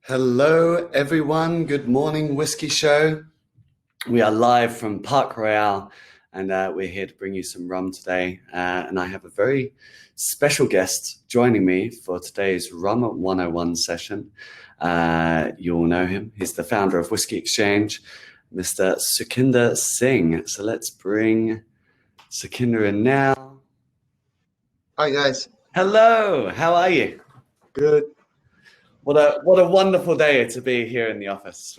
Hello, everyone. Good morning, Whisky Show. We are live from Park Royale, and we're here to bring you some rum today. And I have a very special guest joining me for today's Rum at 101 session. You all know him. He's the founder of Whisky Exchange, Mr. Sukhinder Singh. So let's bring Sukhinder in now. Hi, guys. Hello. How are you? Good. What a wonderful day to be here in the office.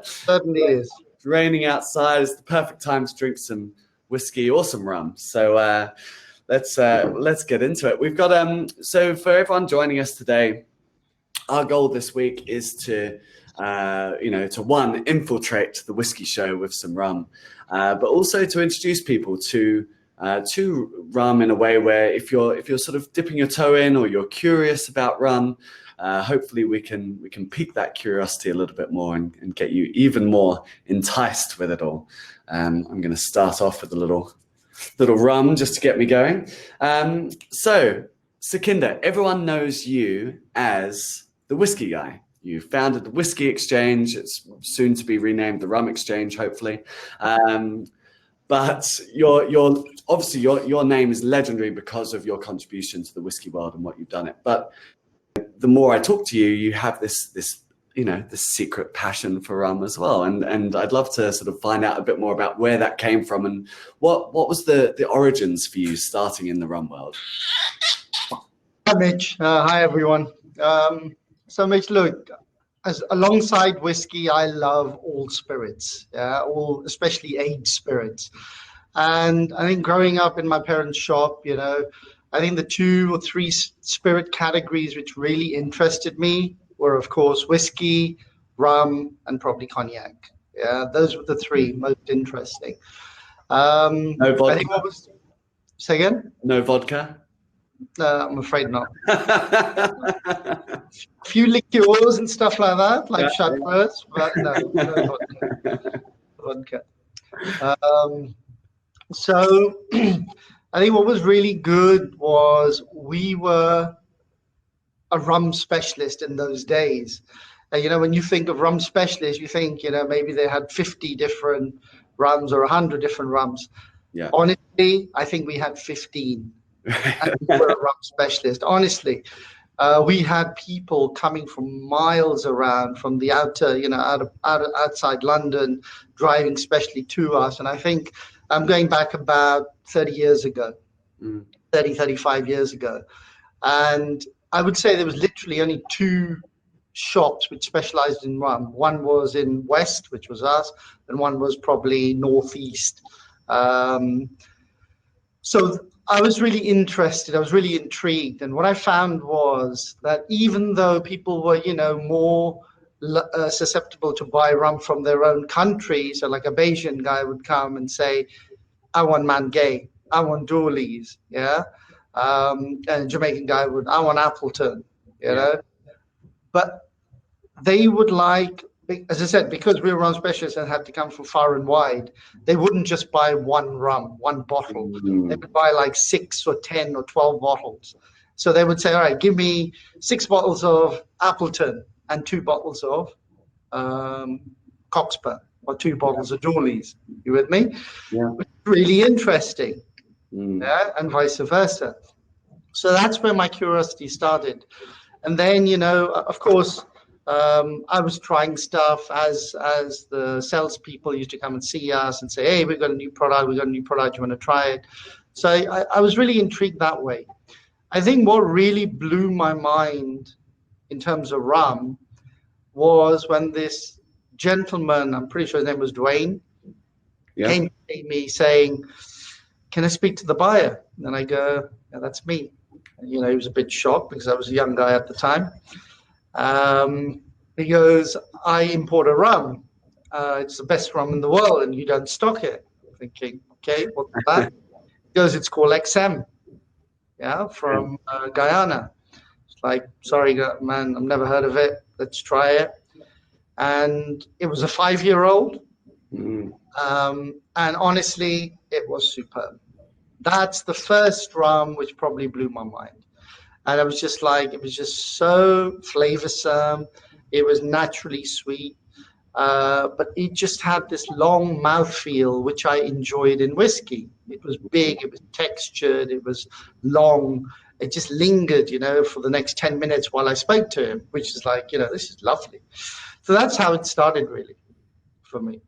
Certainly is. It's raining outside. It's the perfect time to drink some whiskey or some rum. So let's get into it. We've got so for everyone joining us today, our goal this week is to infiltrate the Whisky Show with some rum, but also to introduce people to rum in a way where if you're sort of dipping your toe in or you're curious about rum. Hopefully we can pique that curiosity a little bit more and get you even more enticed with it all. I'm going to start off with a little rum just to get me going. So, Sukhinder, everyone knows you as the whiskey guy. You founded the Whisky Exchange. It's soon to be renamed the Rum Exchange, hopefully. But your obviously your name is legendary because of your contribution to the whiskey world and what you've done it. But the more I talk to you, you have this secret passion for rum as well, and I'd love to sort of find out a bit more about where that came from and what was the origins for you starting in the rum world. Hi, Mitch. Hi, everyone. So, Mitch, look, alongside whiskey, I love all spirits, especially aged spirits, and I think growing up in my parents' shop, I think the 2 or 3 spirit categories which really interested me were, of course, whiskey, rum, and probably cognac. Yeah, those were the 3 most interesting. No vodka? I think say again? No vodka? I'm afraid not. A few liqueurs and stuff like that, like Chateau's, but no vodka. So I think what was really good was we were a rum specialist in those days. When you think of rum specialists, you think, maybe they had 50 different rums or 100 different rums. Yeah. Honestly, I think we had 15. And we were a rum specialist. Honestly, we had people coming from miles around from the outside London, driving specially to us. And I think I'm going back about 30 years ago, 35 years ago. And I would say there was literally only 2 shops which specialized in rum. One was in West, which was us, and one was probably Northeast. So I was really interested. I was really intrigued. And what I found was that even though people were, more susceptible to buy rum from their own country, so like a Bayesian guy would come and say, I want Mangay, I want Dooleys, and a Jamaican guy would, I want Appleton, know. But they would like, as I said, because we were rum specialists and had to come from far and wide, they wouldn't just buy one bottle. They would buy like 6 or 10 or 12 bottles. So they would say, all right, give me 6 bottles of Appleton and 2 bottles of Cockspur or 2 bottles of Dooleys. You with me? Yeah. Really interesting. And vice versa. So that's where my curiosity started. And then, of course, I was trying stuff as the salespeople used to come and see us and say, hey, we've got a new product, you want to try it? So I was really intrigued that way. I think what really blew my mind in terms of rum was when this gentleman, I'm pretty sure his name was Dwayne, came to me saying, can I speak to the buyer? And I go, yeah, that's me. And, he was a bit shocked because I was a young guy at the time. He goes, I import a rum. It's the best rum in the world and you don't stock it. I'm thinking, okay, what's that? He goes, it's called XM, from Guyana. It's like, sorry, man, I've never heard of it. Let's try it. And it was a 5-year-old. And honestly, it was superb. That's the first rum which probably blew my mind. And I was just like, it was just so flavorsome. It was naturally sweet. But it just had this long mouthfeel, which I enjoyed in whiskey. It was big, it was textured, it was long. It just lingered, for the next 10 minutes while I spoke to him, which is like, this is lovely. So that's how it started, really, for me.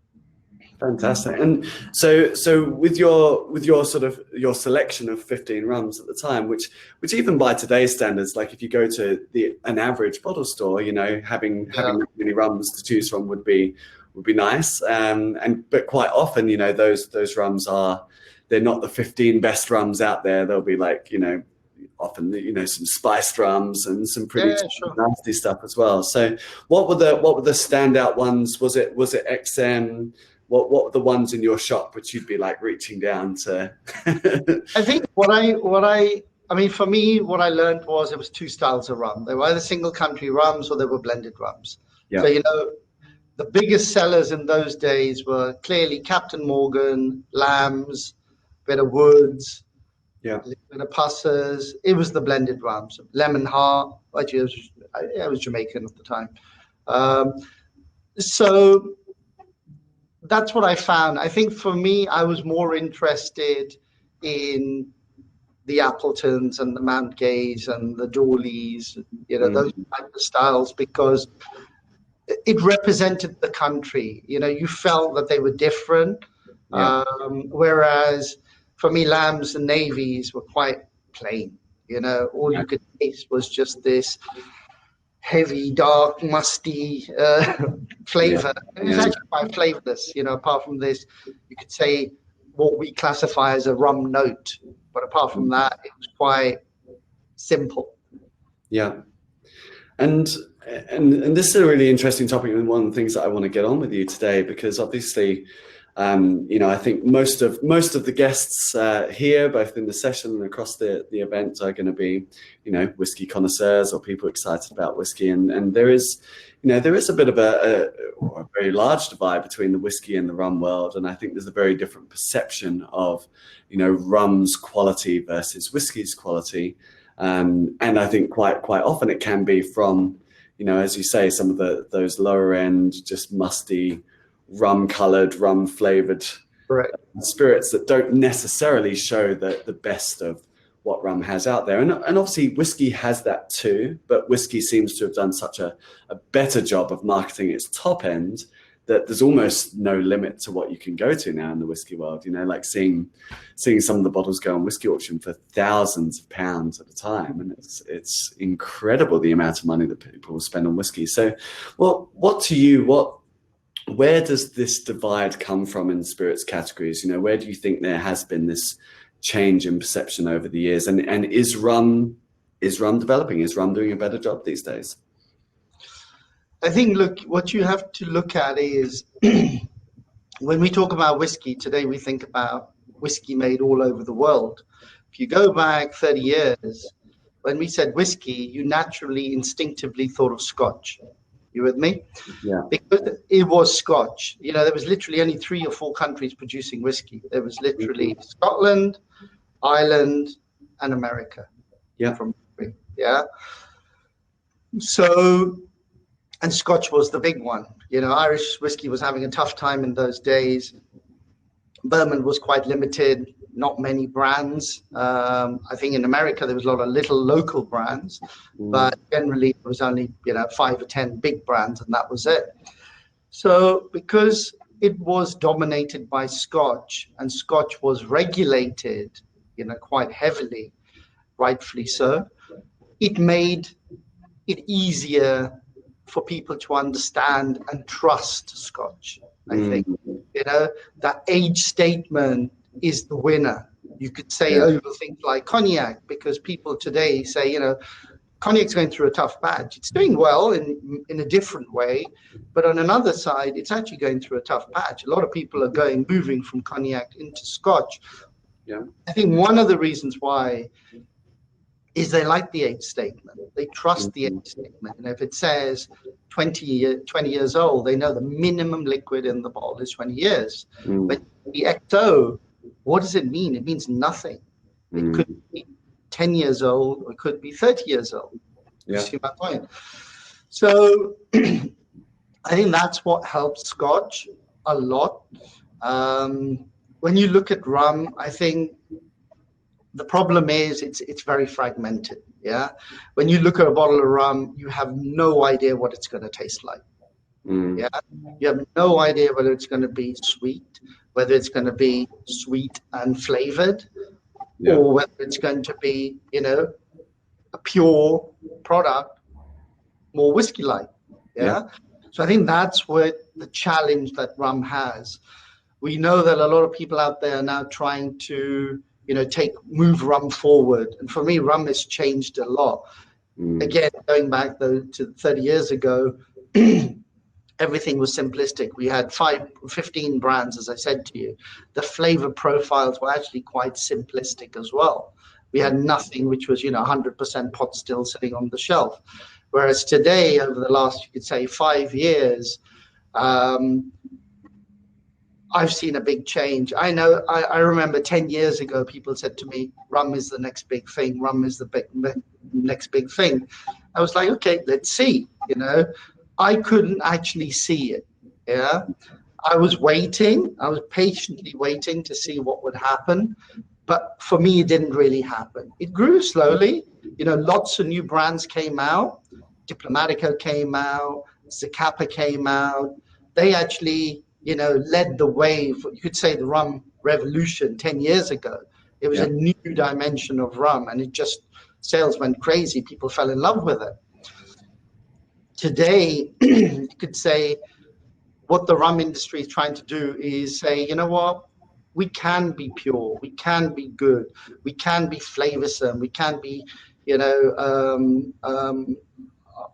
Fantastic. And so with your sort of your selection of 15 rums at the time, which even by today's standards, like if you go to an average bottle store, having that many rums to choose from would be nice. But quite often, those rums they're not the 15 best rums out there. They'll be like, often some spiced rums and some pretty nasty stuff as well. So what were the standout ones? Was it XM? What were the ones in your shop which you'd be like reaching down to? I think for me, what I learned was it was two styles of rum. They were either single country rums or they were blended rums. Yeah. So, the biggest sellers in those days were clearly Captain Morgan, Lamb's, Better Woods, Better Pussers. It was the blended rums. Lemon Heart, actually, I was Jamaican at the time. So that's what I found. I think for me, I was more interested in the Appletons and the Mount Gays and the Dawleys, those type of styles, because it represented the country. You felt that they were different. Yeah. Whereas for me, Lambs and Navies were quite plain. All you could taste was just this heavy, dark, musty flavor. It was actually quite flavorless, apart from this, you could say what we classify as a rum note. But apart from that, it was quite simple. Yeah. And this is a really interesting topic, and one of the things that I want to get on with you today, because obviously, I think most of the guests here, both in the session and across the event, are going to be, whiskey connoisseurs or people excited about whiskey, and there is a bit of a very large divide between the whiskey and the rum world, and I think there's a very different perception of, rum's quality versus whiskey's quality, and I think quite often it can be from, as you say, some of those lower end, just musty, rum-colored, rum-flavored spirits that don't necessarily show the best of what rum has out there. And obviously whiskey has that too, but whiskey seems to have done such a better job of marketing its top end that there's almost no limit to what you can go to now in the whiskey world. Like seeing some of the bottles go on whiskey auction for thousands of pounds at a time, and it's incredible the amount of money that people spend on whiskey. So, where does this divide come from in spirits categories? Where do you think there has been this change in perception over the years? And is rum developing? Is rum doing a better job these days? I think, what you have to look at is when we talk about whiskey today, we think about whiskey made all over the world. If you go back 30 years, when we said whiskey, you naturally, instinctively thought of Scotch. You with me? Yeah. Because it was Scotch. There was literally only 3 or 4 countries producing whiskey. There was literally Scotland, Ireland, and America. Yeah. So, and Scotch was the big one. Irish whiskey was having a tough time in those days. Bourbon was quite limited, not many brands. I think in America there was a lot of little local brands, but generally it was only 5 or 10 big brands, and that was it. So because it was dominated by Scotch, and Scotch was regulated, quite heavily, rightfully so, it made it easier for people to understand and trust Scotch. I think, that age statement is the winner. You could say over things like cognac, because people today say, cognac's going through a tough patch. It's doing well in a different way, but on another side, it's actually going through a tough patch. A lot of people are moving from cognac into Scotch. Yeah. I think one of the reasons why is they like the age statement. They trust the age statement. And if it says 20 years old, they know the minimum liquid in the bottle is 20 years. But the XO, what does it mean? It means nothing. It could be 10 years old, or it could be 30 years old. Yeah. You see my point? So I think that's what helps Scotch a lot. When you look at rum, I think the problem is it's very fragmented. Yeah, when you look at a bottle of rum, you have no idea what it's going to taste like. Mm. Yeah, you have no idea whether it's going to be sweet, whether it's going to be sweet and flavored, Yeah. or whether it's going to be, a pure product, more whiskey-like. Yeah. So I think that's where the challenge that rum has. We know that a lot of people out there are now trying to, move rum forward. And for me, rum has changed a lot. Mm. Again, going back though to 30 years ago, everything was simplistic. We had 15 brands, as I said to you. The flavor profiles were actually quite simplistic as well. We had nothing which was, 100% pot still sitting on the shelf. Whereas today, over the last, you could say, 5 years, I've seen a big change. I remember 10 years ago, people said to me, rum is the next big thing. Rum is the next big thing. I was like, okay, let's see. I couldn't actually see it. Yeah. I was patiently waiting to see what would happen. But for me, it didn't really happen. It grew slowly. Lots of new brands came out. Diplomatico came out. Zacapa came out. They actually, led the wave. You could say the rum revolution 10 years ago. It was a new dimension of rum, and sales went crazy. People fell in love with it. Today, you could say what the rum industry is trying to do is say, you know what? We can be pure. We can be good. We can be flavorsome. We can be,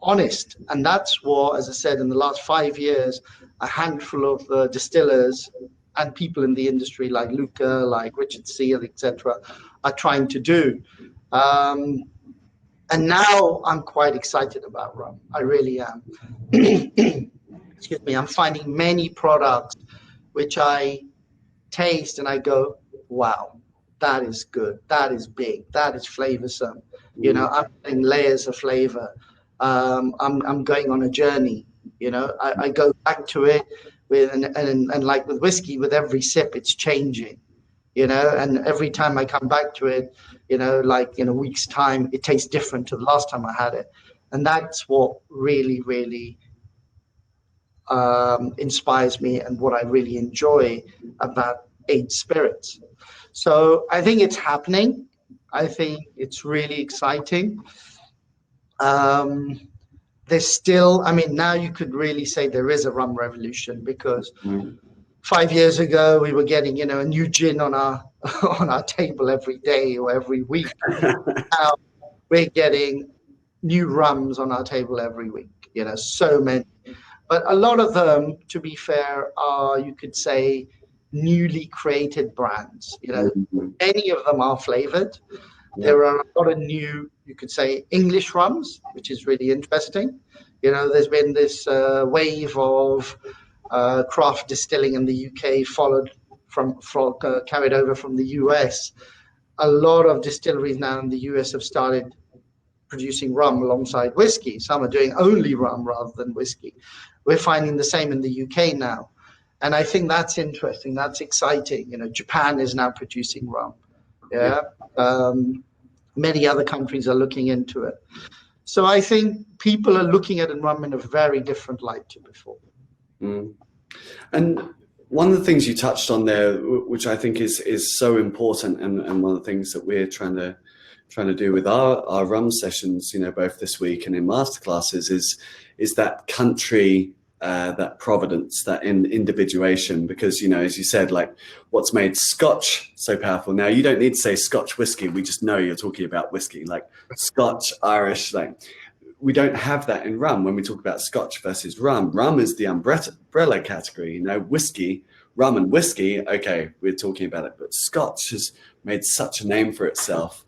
honest. And that's what, as I said, in the last 5 years, a handful of distillers and people in the industry like Luca, like Richard Seal, etc., are trying to do. And now I'm quite excited about rum. I really am. Excuse me. I'm finding many products which I taste and I go, wow, that is good. That is big. That is flavorsome. I'm getting layers of flavor. I'm going on a journey. I go back to it and like with whiskey, with every sip, it's changing. And every time I come back to it, like in a week's time, it tastes different to the last time I had it. And that's what really, really inspires me and what I really enjoy about aged spirits. So I think it's happening. I think it's really exciting. There's still, now you could really say there is a rum revolution because 5 years ago we were getting, a new gin on our table every day or every week. Now we're getting new rums on our table every week, so many. But a lot of them, to be fair, are, you could say, newly created brands. Many of them are flavored. There are a lot of new, you could say, English rums, which is really interesting. There's been this wave of craft distilling in the UK, carried over from the US. A lot of distilleries now in the US have started producing rum alongside whiskey. Some are doing only rum rather than whiskey. We're finding the same in the UK now. And I think that's interesting. That's exciting. Japan is now producing rum. Many other countries are looking into it. So I think people are looking at rum in a very different light to before. And one of the things you touched on there, which I think is so important, and one of the things that we're trying to do with our rum sessions, both this week and in masterclasses, is that country, that provenance, that individuation, because, as you said, like what's made Scotch so powerful. Now, you don't need to say Scotch whiskey. We just know you're talking about whiskey, like Scotch, Irish, like we don't have that in rum. When we talk about Scotch versus rum is the umbrella category, whiskey, rum and whiskey. Okay, we're talking about it, but Scotch has made such a name for itself.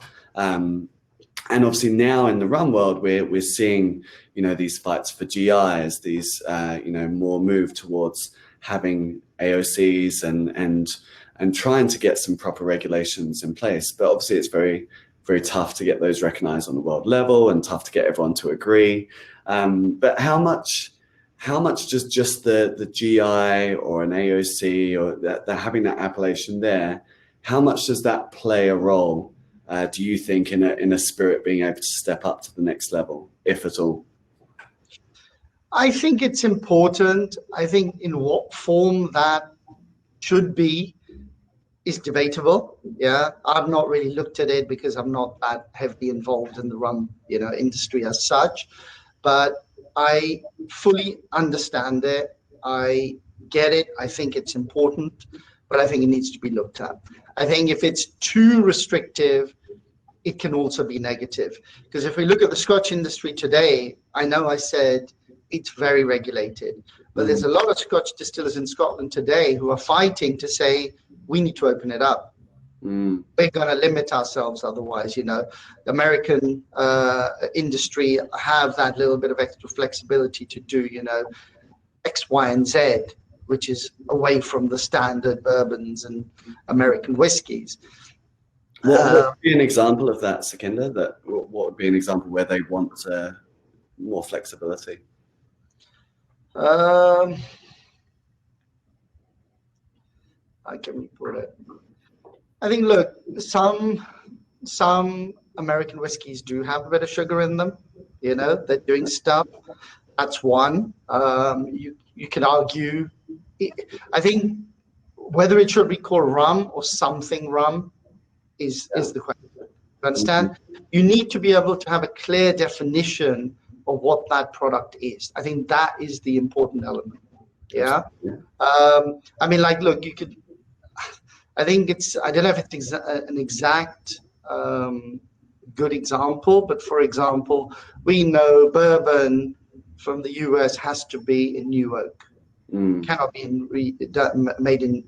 And obviously now in the rum world, we're seeing, these fights for GIs, these, more move towards having AOCs and trying to get some proper regulations in place. But obviously it's very, very tough to get those recognized on the world level and tough to get everyone to agree. But how much how much does just the GI or an AOC or that having that appellation there, how much does that play a role, do you think, in a spirit being able to step up to the next level, if at all? I think it's important. I think in what form that should be is debatable. Yeah, I've not really looked at it because I'm not that heavily involved in the rum, industry as such. But I fully understand it. I get it. I think it's important, but I think it needs to be looked at. I think if it's too restrictive, it can also be negative. Because if we look at the Scotch industry today, I know I said it's very regulated, but there's a lot of Scotch distillers in Scotland today who are fighting to say, we need to open it up. We're going to limit ourselves otherwise. The American industry have that little bit of extra flexibility to do, X, Y, and Z, which is away from the standard bourbons and American whiskies. What would be an example of that, Sukhinder? What would be an example where they want more flexibility? How can we put it? I think, look, some American whiskeys do have a bit of sugar in them. They're doing stuff. That's one. You could argue. I think whether it should be called rum or something rum is the question. You understand? You need to be able to have a clear definition of what that product is. I think that is the important element. Yeah. Look, you could. I think I don't know if it's an exact good example, but for example, we know bourbon from the US has to be in new oak. Cannot be made in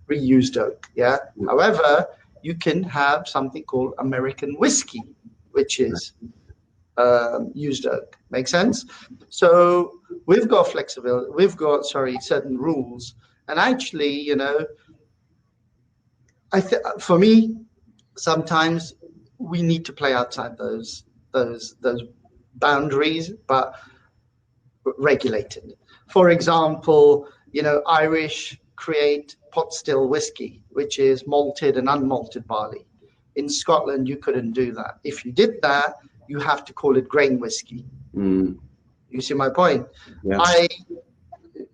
reused oak. Yeah. However, you can have something called American whiskey, which is used oak. Make sense? So we've got flexibility. We've got certain rules. And actually, for me, sometimes we need to play outside those boundaries, but regulated. For example, Irish create pot still whiskey, which is malted and unmalted barley. In Scotland, you couldn't do that. If you did that, you have to call it grain whiskey. You see my point? Yeah.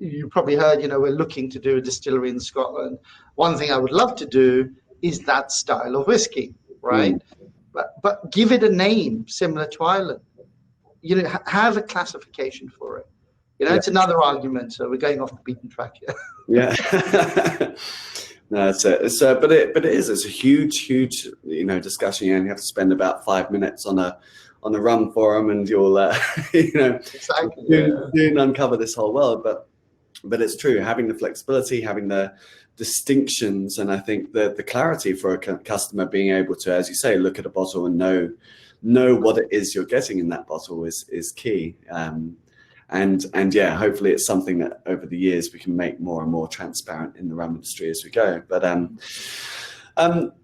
You probably heard, we're looking to do a distillery in Scotland. One thing I would love to do is that style of whiskey, right? But give it a name similar to Ireland. Have a classification for it. It's another argument. So we're going off the beaten track here. Yeah. No, it's a huge discussion. You only have to spend about 5 minutes on a rum forum, and you'll soon uncover this whole world. But it's true, having the flexibility, having the distinctions, and I think the clarity for a customer being able to, as you say, look at a bottle and know what it is you're getting in that bottle is key. And yeah, hopefully it's something that over the years we can make more and more transparent in the rum industry as we go. But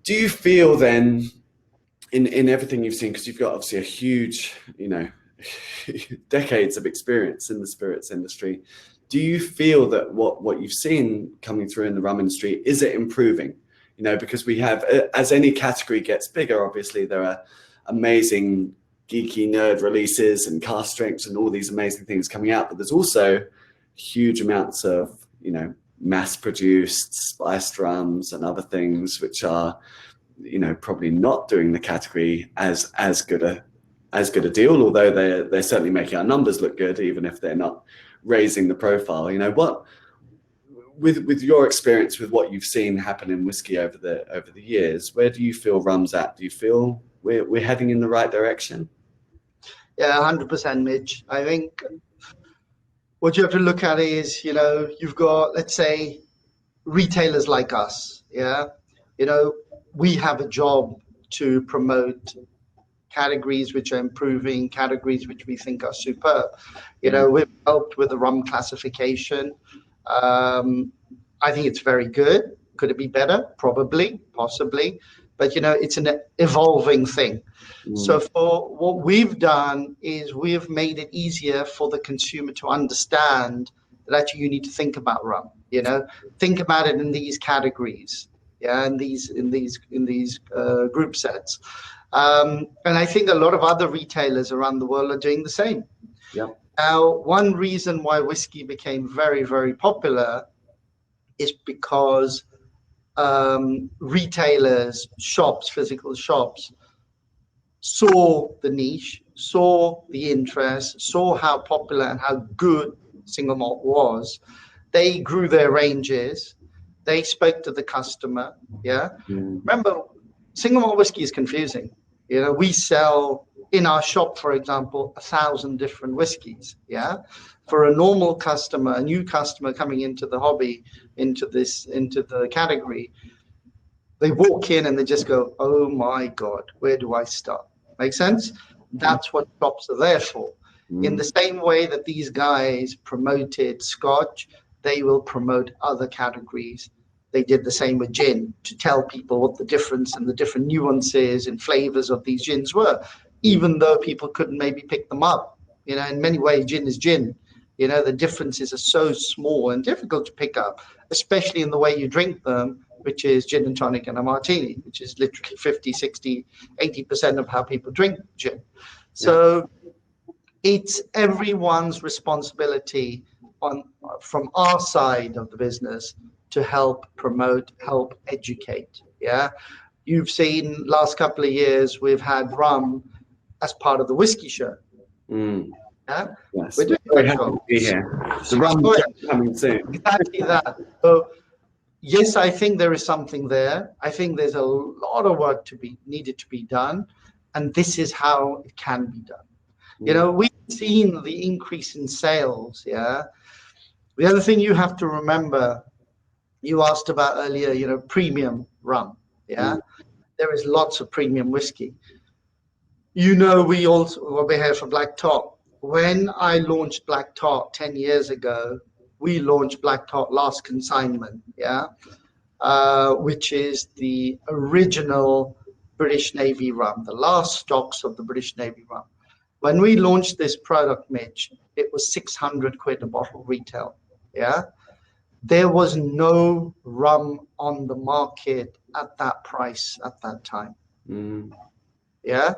do you feel then, in everything you've seen, because you've got obviously a huge, decades of experience in the spirits industry, do you feel that what you've seen coming through in the rum industry, is it improving? Because we have, as any category gets bigger, obviously there are amazing geeky nerd releases and cask strengths and all these amazing things coming out, but there's also huge amounts of, mass produced spiced rums and other things which are, probably not doing the category as good a deal, although they're certainly making our numbers look good, even if they're not raising the profile. What, with your experience, with what you've seen happen in whiskey over the years, where do you feel rum's at? Do you feel we're heading in the right direction? Yeah, 100%, Mitch. I think what you have to look at is, you've got, let's say, retailers like us. Yeah, we have a job to promote categories which are improving, categories which we think are superb. We've helped with the rum classification. I think it's very good. Could it be better? Probably, possibly. but it's an evolving thing. So for what we've done is we've made it easier for the consumer to understand that actually you need to think about rum. Think about it in these categories, in these group sets. And I think a lot of other retailers around the world are doing the same. Yeah. Now, one reason why whiskey became very, very popular is because retailers, shops, physical shops, saw the niche, saw the interest, saw how popular and how good single malt was. They grew their ranges. They spoke to the customer. Yeah. Remember, single malt whiskey is confusing. We sell in our shop, for example, 1,000 different whiskeys. Yeah. For a normal customer, a new customer coming into the hobby, into the category, they walk in and they just go, "Oh my God, where do I start?" Make sense? That's what shops are there for. In the same way that these guys promoted Scotch, they will promote other categories. They did the same with gin to tell people what the difference and the different nuances and flavors of these gins were, even though people couldn't maybe pick them up. In many ways, gin is gin. The differences are so small and difficult to pick up, especially in the way you drink them, which is gin and tonic and a martini, which is literally 50, 60, 80% of how people drink gin. So it's everyone's responsibility from our side of the business to help promote, help educate. Yeah. You've seen last couple of years, we've had rum as part of the Whisky Show. Yeah? Yes. We're doing very happy to be here. The rum coming soon. Exactly that. So yes, I think there is something there. I think there's a lot of work needed to be done, and this is how it can be done. We've seen the increase in sales. Yeah. The other thing you have to remember, you asked about earlier, premium rum. Yeah. There is lots of premium whiskey. We're here for Black Tot. When I launched Black Tot 10 years ago, we launched Black Tot Last Consignment, which is the original British Navy rum, the last stocks of the British Navy rum. When we launched this product, Mitch, it was 600 quid a bottle retail. Yeah. There was no rum on the market at that price at that time. Yeah.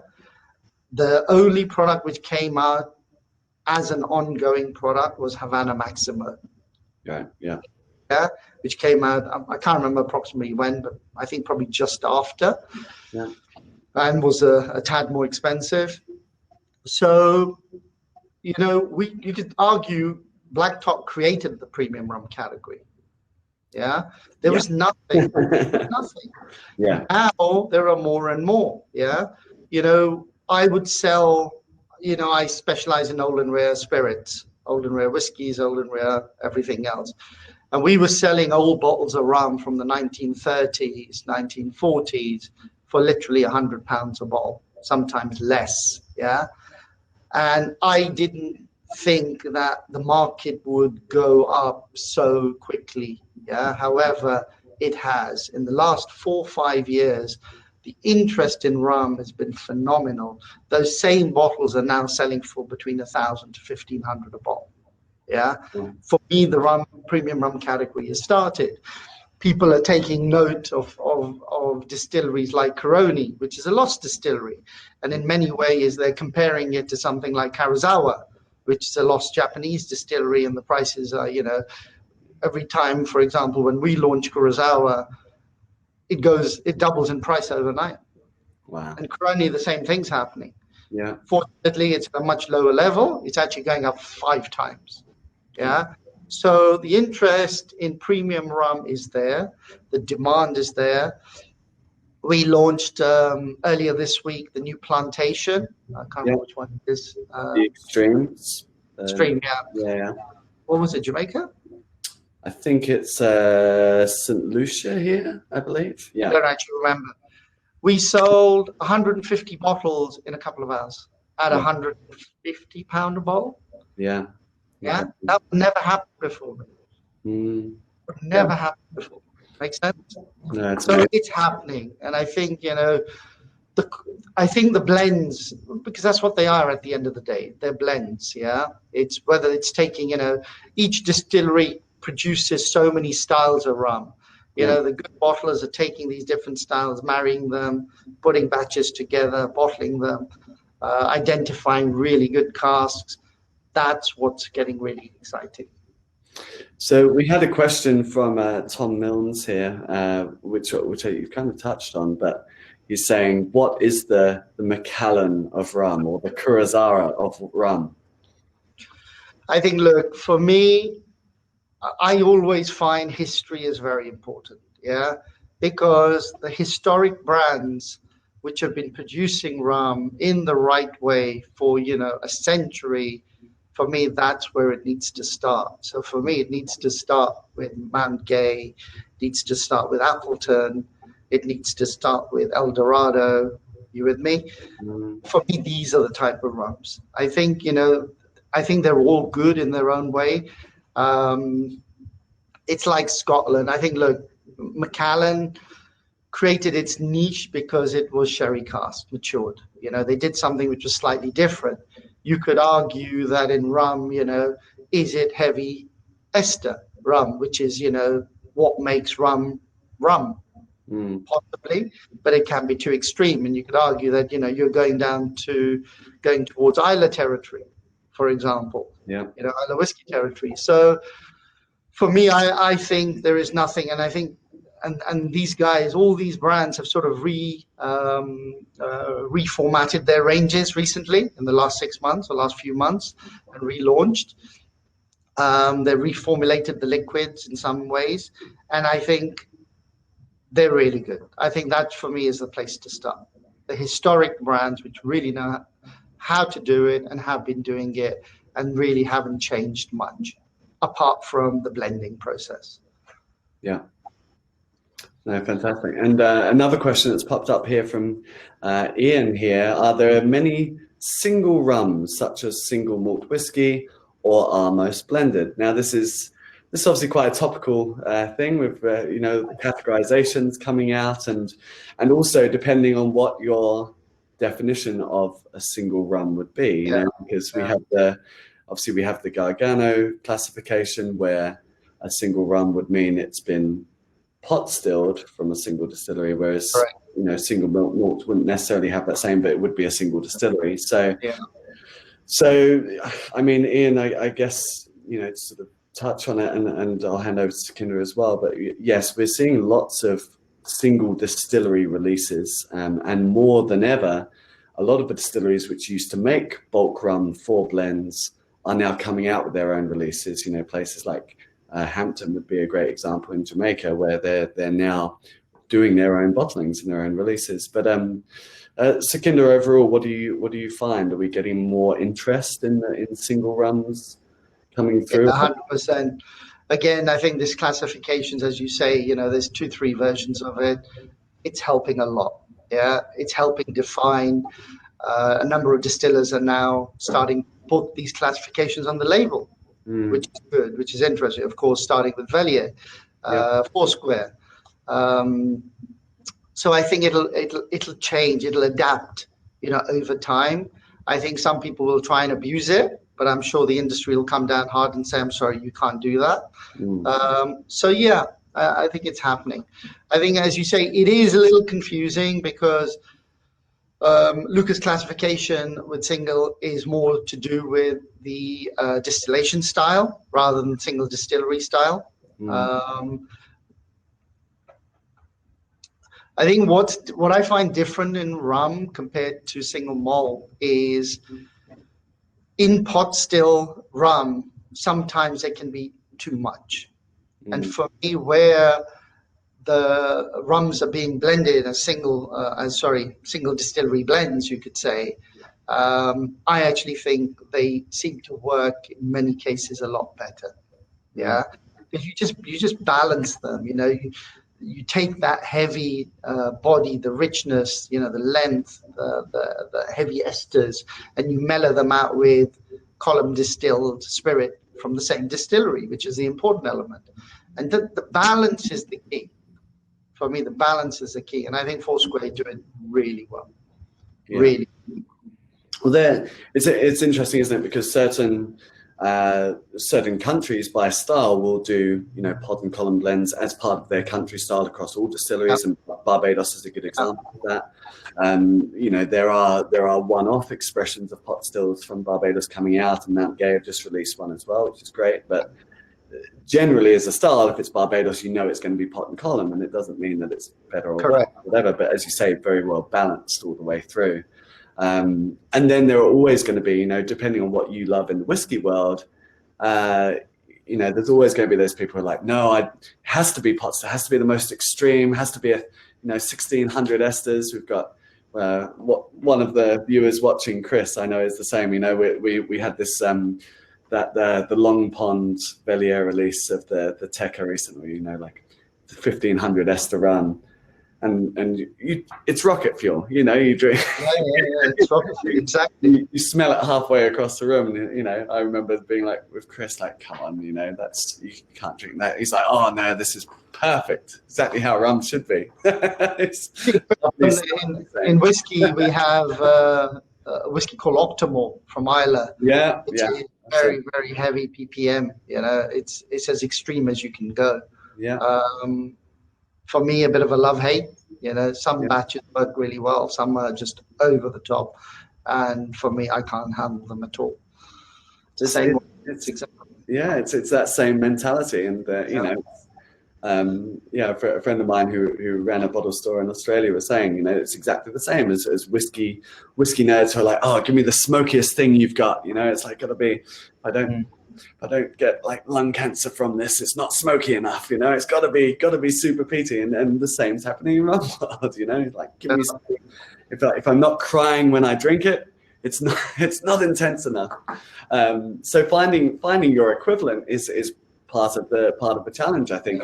The only product which came out as an ongoing product was Havana Maximo. Yeah. Which came out, I can't remember approximately when, but I think probably just after. Yeah. And was a tad more expensive. So, you could argue Black Tot created the premium rum category. Yeah. There was nothing. Nothing. Yeah. Now there are more and more. Yeah. I would sell, I specialize in old and rare spirits, old and rare whiskeys, old and rare everything else. And we were selling old bottles of rum from the 1930s, 1940s for literally £100 a bottle, sometimes less. Yeah. And I didn't think that the market would go up so quickly. Yeah. However, it has. In the last 4 or 5 years, the interest in rum has been phenomenal. Those same bottles are now selling for between 1,000 to 1,500 a bottle. Yeah. For me, the premium rum category has started. People are taking note of distilleries like Coroni, which is a lost distillery. And in many ways, they're comparing it to something like Karazawa, which is a lost Japanese distillery. And the prices are, every time, for example, when we launch Kurosawa, it doubles in price overnight. Wow. And Coroni, the same thing's happening. Yeah. Fortunately, it's at a much lower level. It's actually going up 5 times. Yeah. So the interest in premium rum is there. The demand is there. We launched earlier this week the new plantation. I can't remember which one it is. The Extremes. Extreme, Yeah. What was it, Jamaica? I think it's St. Lucia here, I believe. Yeah. I don't actually remember. We sold 150 bottles in a couple of hours at £150 a bottle. Yeah. Yeah, that would never happen before. Would never happen before. Makes sense? No, it's So it's happening. And I think, I think the blends, because that's what they are at the end of the day, they're blends, yeah? It's whether it's taking, each distillery produces so many styles of rum. The good bottlers are taking these different styles, marrying them, putting batches together, bottling them, identifying really good casks. That's what's getting really exciting. So we had a question from Tom Milnes here, which you kind of touched on, but he's saying, what is the Macallan of rum, or the Kurazara of rum? I think, look, for me, I always find history is very important, yeah, because the historic brands which have been producing rum in the right way for, a century, for me, that's where it needs to start. So for me, it needs to start with Mount Gay, it needs to start with Appleton, it needs to start with El Dorado. You with me? For me, these are the type of rums. I think, I think they're all good in their own way. It's like Scotland. I think, look, Macallan created its niche because it was sherry cask matured. They did something which was slightly different. You could argue that in rum, is it heavy ester rum, which is, what makes rum rum? Possibly, but it can be too extreme. And you could argue that, you're going towards Isla territory, for example, Isla whiskey territory. So for me, I think there is nothing, and I think, and these guys, all these brands have sort of reformatted their ranges recently in the last 6 months or last few months and relaunched. They reformulated the liquids in some ways, and I think they're really good. I think that for me is the place to start. The historic brands which really know how to do it and have been doing it and really haven't changed much, apart from the blending process. Yeah. No, fantastic. And another question that's popped up here from Ian here: are there many single rums, such as single malt whiskey, or are most blended? Now, this is obviously quite a topical thing with categorizations coming out, and also depending on what your definition of a single rum would be. Because we have the Gargano classification, where a single rum would mean it's been pot stilled from a single distillery, whereas single malt wouldn't necessarily have that same, but it would be a single distillery. So I mean, Ian, I guess to sort of touch on it, and I'll hand over to Sukhinder as well. But yes, we're seeing lots of single distillery releases, and more than ever, a lot of the distilleries which used to make bulk rum for blends are now coming out with their own releases. Places like Hampton would be a great example in Jamaica, where they're now doing their own bottlings and their own releases. But Sukhinder, overall, what do you find? Are we getting more interest in single rums coming through? 100%. Again, I think this classifications, as you say, there's 2-3 versions of it. It's helping a lot. Yeah, it's helping define. A number of distillers are now starting to put these classifications on the label, which is good, which is interesting. Of course, starting with Velier, Foursquare. So I think it'll change, it'll adapt, over time. I think some people will try and abuse it, but I'm sure the industry will come down hard and say, I'm sorry, you can't do that. So yeah, I think it's happening. I think, as you say, it is a little confusing because Lucas classification with single is more to do with the distillation style rather than single distillery style. I think what I find different in rum compared to single malt is in pot still rum, sometimes it can be too much. And for me, where the rums are being blended as single distillery blends, you could say, I actually think they seem to work in many cases a lot better. Yeah, because you just balance them. You take that heavy body, the richness, the length, the heavy esters, and you mellow them out with column distilled spirit from the same distillery, which is the important element. And the balance is the key. For me, the balance is the key, and I think Foursquare do it really well. Yeah. Really. Well, it's interesting, isn't it? Because certain countries by style will do, pod and column blends as part of their country style across all distilleries, and Barbados is a good example of that. There are one-off expressions of pot stills from Barbados coming out, and Mount Gay have just released one as well, which is great. But generally, as a style, if it's Barbados, it's going to be pot and column, and it doesn't mean that it's better or worse, whatever. But as you say, very well balanced all the way through. And then there are always going to be, depending on what you love in the whiskey world, there's always going to be those people who are like, no, it has to be pots. It has to be the most extreme, has to be 1600 esters. We've got one of the viewers watching, Chris, I know is the same. We had this, the Long Pond Bellier release of the Teca recently, like the 1500 ester run. And it's rocket fuel, you drink. Yeah, it's rocket fuel, exactly. You smell it halfway across the room, and I remember being like with Chris, like, come on, you can't drink that. He's like, oh no, this is perfect, exactly how rum should be. In whiskey, we have a whiskey called Octomore from Islay. It's very, very heavy ppm. It's as extreme as you can go. For me, a bit of a love-hate. Some batches work really well. Some are just over the top. And for me, I can't handle them at all. It's that same mentality. And, a friend of mine who ran a bottle store in Australia was saying, it's exactly the same as whiskey nerds who are like, oh, give me the smokiest thing you've got. It's like, got to be, I don't get like lung cancer from this. It's not smoky enough, It's got to be super peaty, and the same's happening in rum world, Like, give me something. If I'm not crying when I drink it, it's not intense enough. So finding your equivalent is part of the challenge, I think.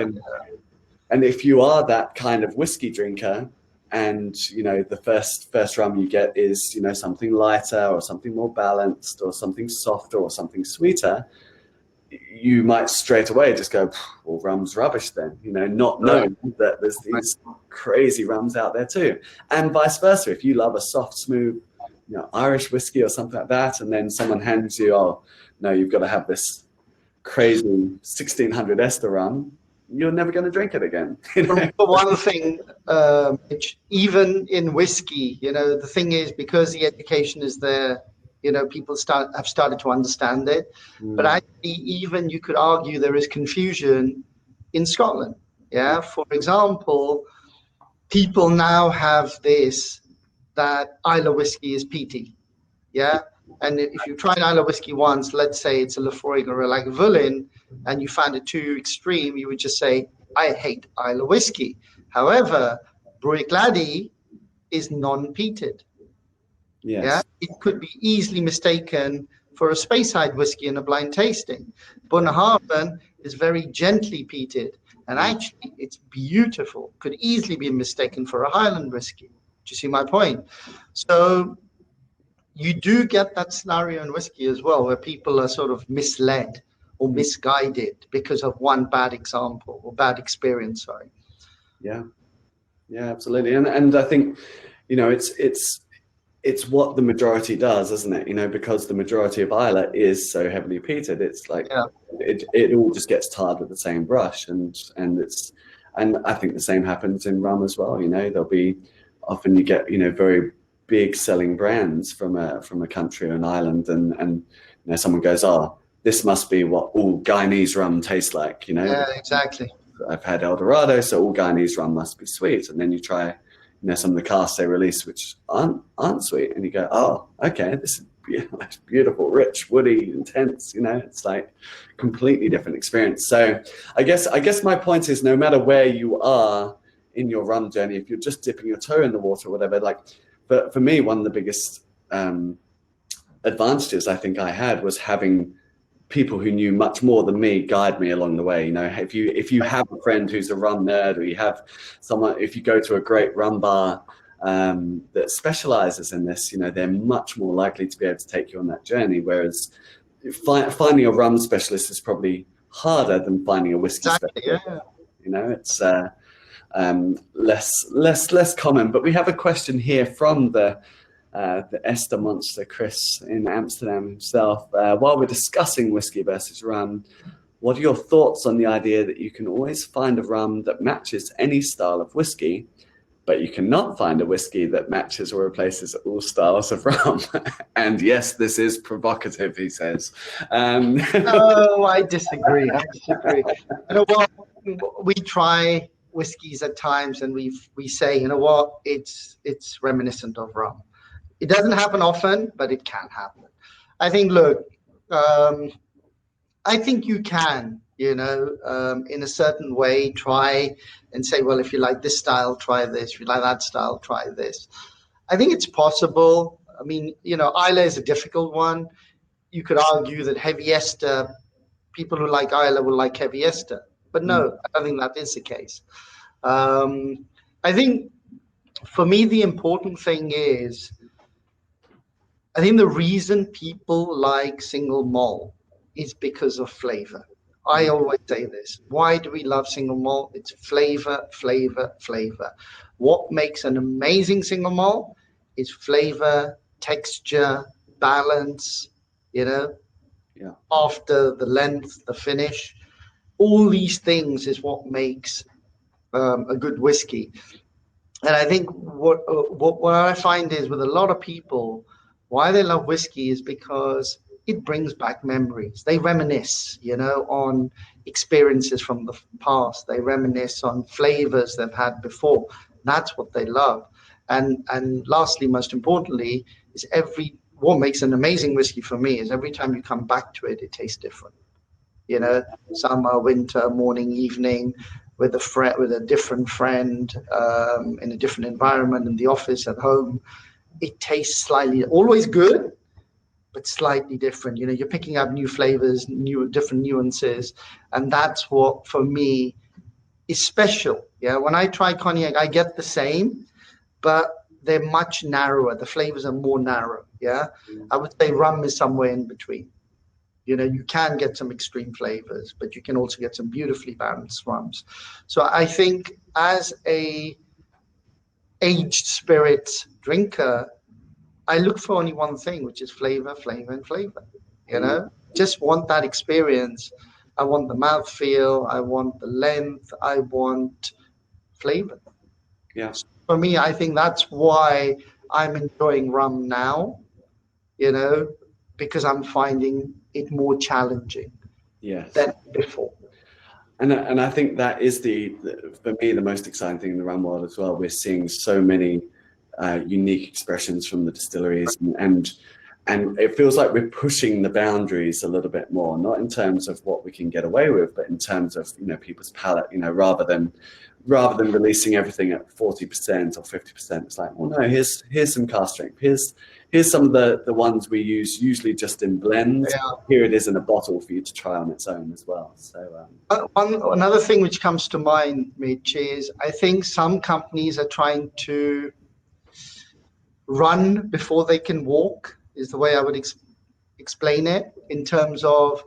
And if you are that kind of whiskey drinker, and the first rum you get is something lighter or something more balanced or something softer or something sweeter, you might straight away just go, well, rum's rubbish then, not knowing that there's these crazy rums out there too. And vice versa, if you love a soft, smooth, Irish whiskey or something like that, and then someone hands you, oh no, you've got to have this crazy 1600 ester rum, you're never going to drink it again. For one thing, Mitch, even in whiskey, the thing is, because the education is there, people have started to understand it. But actually, even you could argue there is confusion in Scotland. For example, people now have this, that Islay whiskey is peaty. And if you tried Islay whiskey once, let's say it's a Lafroig or a Lagavulin, and you found it too extreme, you would just say, I hate Islay whiskey. However, Bruichladdich is non-peated. It could be easily mistaken for a Speyside whiskey in a blind tasting. Bunnahabhain is very gently peated, and actually it's beautiful. Could easily be mistaken for a Highland whiskey. Do you see my point? So you do get that scenario in whiskey as well, where people are sort of misled or misguided because of one bad example or bad experience. Sorry. Yeah, absolutely. And I think, it's what the majority does, isn't it? Because the majority of Islay is so heavily peated, it's like it all just gets tarred with the same brush, and I think the same happens in rum as well. There'll be often you get very big selling brands from a country or an island, and someone goes, oh, this must be what all Guyanese rum tastes like. Exactly. I've had El Dorado, so all Guyanese rum must be sweet, and then you try some of the casks they release which aren't sweet, and you go, oh, okay, this is beautiful, rich, woody, intense. It's like completely different experience. So I guess my point is, no matter where you are in your rum journey, if you're just dipping your toe in the water or whatever, like for me, one of the biggest advantages I think I had was having people who knew much more than me guide me along the way. If you have a friend who's a rum nerd, or you have someone, if you go to a great rum bar that specializes in this, they're much more likely to be able to take you on that journey. Whereas finding a rum specialist is probably harder than finding a whiskey specialist. It's less common. But we have a question here from the Esther monster, Chris in Amsterdam himself. While we're discussing whiskey versus rum, what are your thoughts on the idea that you can always find a rum that matches any style of whiskey, but you cannot find a whiskey that matches or replaces all styles of rum? And yes, this is provocative, he says. No, I disagree. You know what? We try whiskeys at times, and we say, you know what? It's reminiscent of rum. It doesn't happen often, but it can happen. I think. Look, I think you can, in a certain way, try and say, well, if you like this style, try this. If you like that style, try this. I think it's possible. I mean, Islay is a difficult one. You could argue that heavy ester, people who like Islay will like heavy ester. But no, I don't think that is the case. I think for me, the important thing is, I think the reason people like single malt is because of flavor. I always say this. Why do we love single malt? It's flavor, flavor, flavor. What makes an amazing single malt is flavor, texture, balance, after the length, the finish. All these things is what makes a good whiskey. And I think what I find is with a lot of people, why they love whiskey is because it brings back memories. They reminisce, on experiences from the past. They reminisce on flavors they've had before. That's what they love. And lastly, most importantly, is what makes an amazing whiskey for me is every time you come back to it, it tastes different. Summer, winter, morning, evening, with a different friend, in a different environment, in the office, at home. It tastes slightly, always good, but slightly different. You're picking up new flavors, different nuances, and that's what for me is special. Yeah, when I try cognac, I get the same, but they're much narrower. The flavors are more narrow. Yeah, I would say rum is somewhere in between. You can get some extreme flavors, but you can also get some beautifully balanced rums. So I think as a aged spirit drinker, I look for only one thing, which is flavor, flavor, and flavor. Just want that experience. I want the mouthfeel. I want the length. I want flavor. Yeah. So for me, I think that's why I'm enjoying rum now, because I'm finding it more challenging than before. And I think that is for me, the most exciting thing in the rum world as well. We're seeing so many unique expressions from the distilleries, and it feels like we're pushing the boundaries a little bit more, not in terms of what we can get away with, but in terms of people's palate. Rather than releasing everything at 40% or 50%, it's like, well, no, here's some cask strength. Here's some of the ones we use usually just in blends. Yeah. Here it is in a bottle for you to try on its own as well. So another thing which comes to mind, Mitch, is I think some companies are trying to run before they can walk, is the way I would explain it, in terms of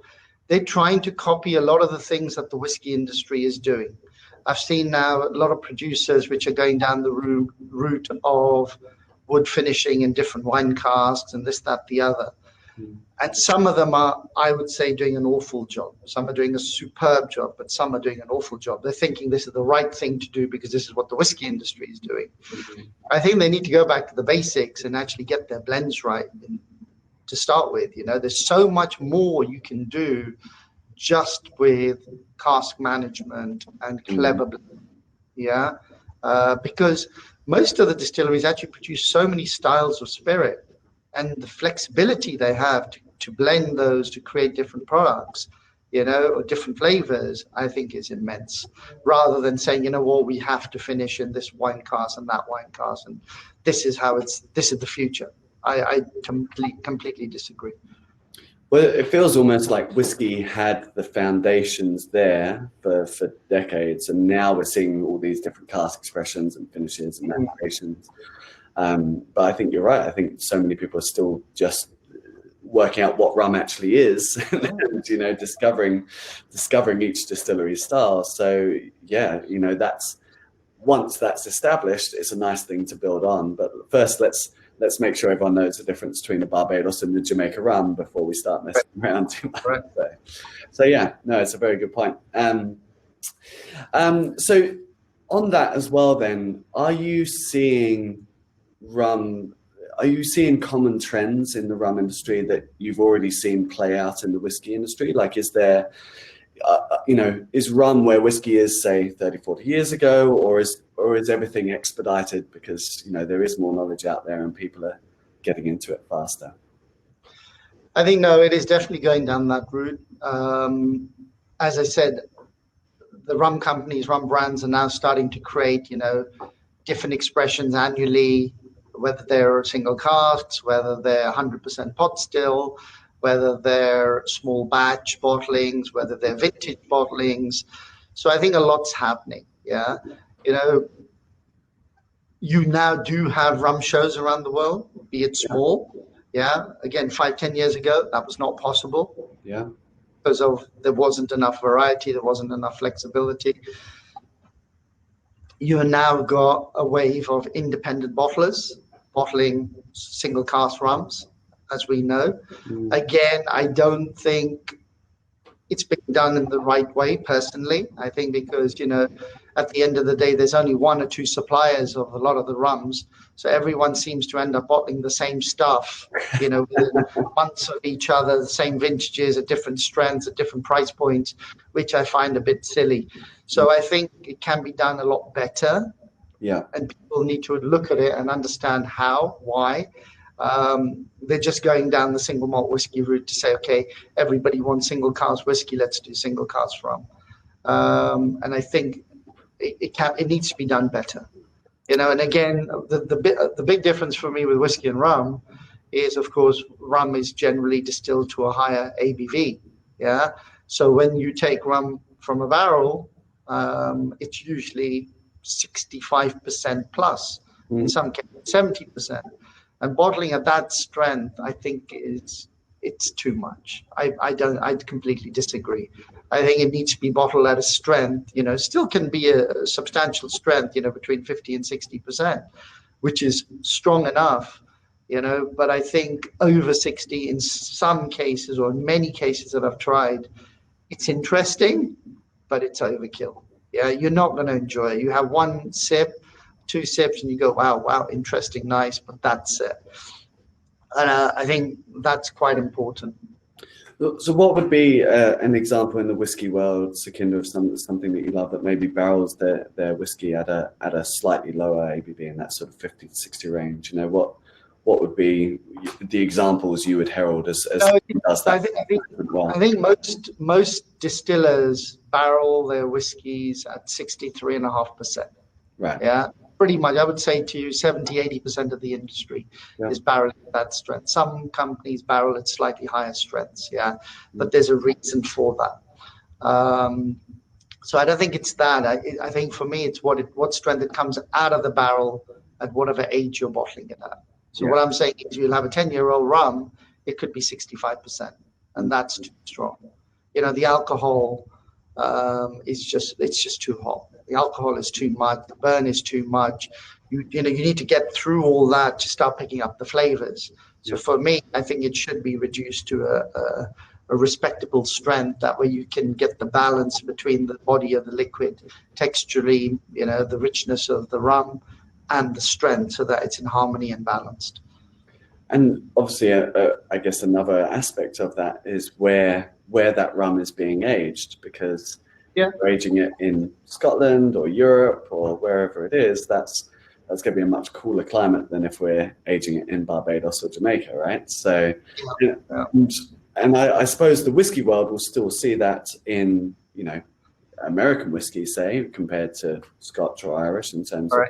they're trying to copy a lot of the things that the whiskey industry is doing. I've seen now a lot of producers which are going down the route of wood finishing in different wine casks and this, that, the other. And some of them are, I would say, doing an awful job. Some are doing a superb job, but some are doing an awful job. They're thinking this is the right thing to do because this is what the whiskey industry is doing. I think they need to go back to the basics and actually get their blends right to start with. There's so much more you can do just with cask management and clever blending. Yeah, because most of the distilleries actually produce so many styles of spirit, and the flexibility they have to blend those to create different products, or different flavors, I think is immense. Rather than saying, we have to finish in this wine cask and that wine cask, and this is the future. I completely disagree. Well, it feels almost like whiskey had the foundations there for decades, and now we're seeing all these different cask expressions and finishes and macerations. But I think you're right. I think so many people are still just working out what rum actually is, and discovering each distillery style. So yeah, that's once that's established, it's a nice thing to build on. But first, let's make sure everyone knows the difference between the Barbados and the Jamaica rum before we start messing around too much. Right. So yeah, no, it's a very good point. So on that as well, then, are you seeing common trends in the rum industry that you've already seen play out in the whiskey industry? Like, is there, is rum where whiskey is, say, 30, 40 years ago, or is everything expedited because, there is more knowledge out there and people are getting into it faster? I think, no, it is definitely going down that route. As I said, the rum companies, rum brands are now starting to create, different expressions annually, whether they're single casks, whether they're 100% pot still, whether they're small batch bottlings, whether they're vintage bottlings. So I think a lot's happening. Yeah. You now do have rum shows around the world, be it small. Yeah. Again, 5-10 years ago, that was not possible. Yeah. Because there wasn't enough variety, there wasn't enough flexibility. You have now got a wave of independent bottlers bottling single cask rums, as we know. Again, I don't think it's being done in the right way, personally. I think because, at the end of the day, there's only one or two suppliers of a lot of the rums. So everyone seems to end up bottling the same stuff, within months of each other, the same vintages at different strengths, at different price points, which I find a bit silly. So I think it can be done a lot better. Yeah. And people need to look at it and understand how, why. They're just going down the single malt whiskey route to say, okay, everybody wants single cask whiskey, let's do single cask rum. And I think it needs to be done better. And again, the big difference for me with whiskey and rum is, of course, rum is generally distilled to a higher ABV. Yeah. So when you take rum from a barrel, it's usually 65% plus, in some cases 70%. And bottling at that strength, I think it's too much. I completely disagree. I think it needs to be bottled at a strength, still can be a substantial strength, between 50 and 60%, which is strong enough, but I think over 60 in some cases, or in many cases that I've tried, it's interesting, but it's overkill. Yeah, you're not going to enjoy it. You have one sip, 2 sips, and you go, wow, interesting, nice, but that's it. And I think that's quite important. So what would be an example in the whiskey world, Sukhinder, of something that you love that maybe barrels their whiskey at a slightly lower ABV in that sort of 50 to 60 range? What would be the examples you would herald as does that? I think most distillers barrel their whiskeys at 63.5%. Right. Yeah. Pretty much, I would say to you, 70-80% of the industry is barreling at that strength. Some companies barrel at slightly higher strengths, but there's a reason for that. So I don't think it's that. I think for me, it's what strength it comes out of the barrel at whatever age you're bottling it at. So what I'm saying is, you'll have a 10-year-old rum, it could be 65%, and that's too strong. The alcohol it's just too hot. The alcohol is too much. The burn is too much. You need to get through all that to start picking up the flavors. So for me, I think it should be reduced to a respectable strength. That way you can get the balance between the body of the liquid, texturally, the richness of the rum and the strength, so that it's in harmony and balanced. And obviously, I guess another aspect of that is where that rum is being aged, because we're aging it in Scotland or Europe or wherever it is, that's going to be a much cooler climate than if we're aging it in Barbados or Jamaica, right? So, and I suppose the whiskey world will still see that in, American whiskey, say, compared to Scotch or Irish in terms of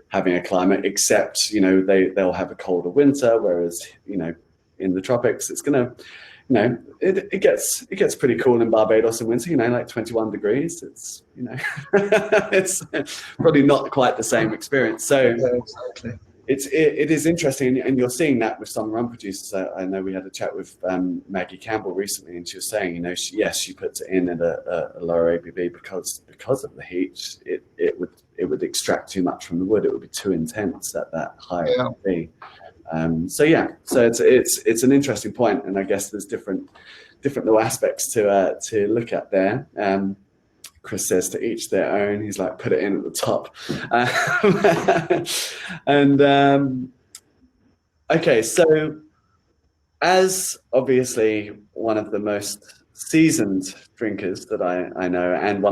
having a climate, except, they'll have a colder winter, whereas, in the tropics, it's going to, it gets pretty cool in Barbados in winter, like 21 degrees. It's, it's probably not quite the same experience. So exactly. It is interesting, and you're seeing that with some rum producers. I know we had a chat with Maggie Campbell recently, and she was saying, she puts it in at a lower ABV because of the heat. It would it would extract too much from the wood. It would be too intense at that high Yeah. B. So it's an interesting point, and I guess there's different little aspects to look at there. Chris says to each their own. He's like, put it in at the top. Okay, so as obviously one of the most seasoned drinkers that I know, and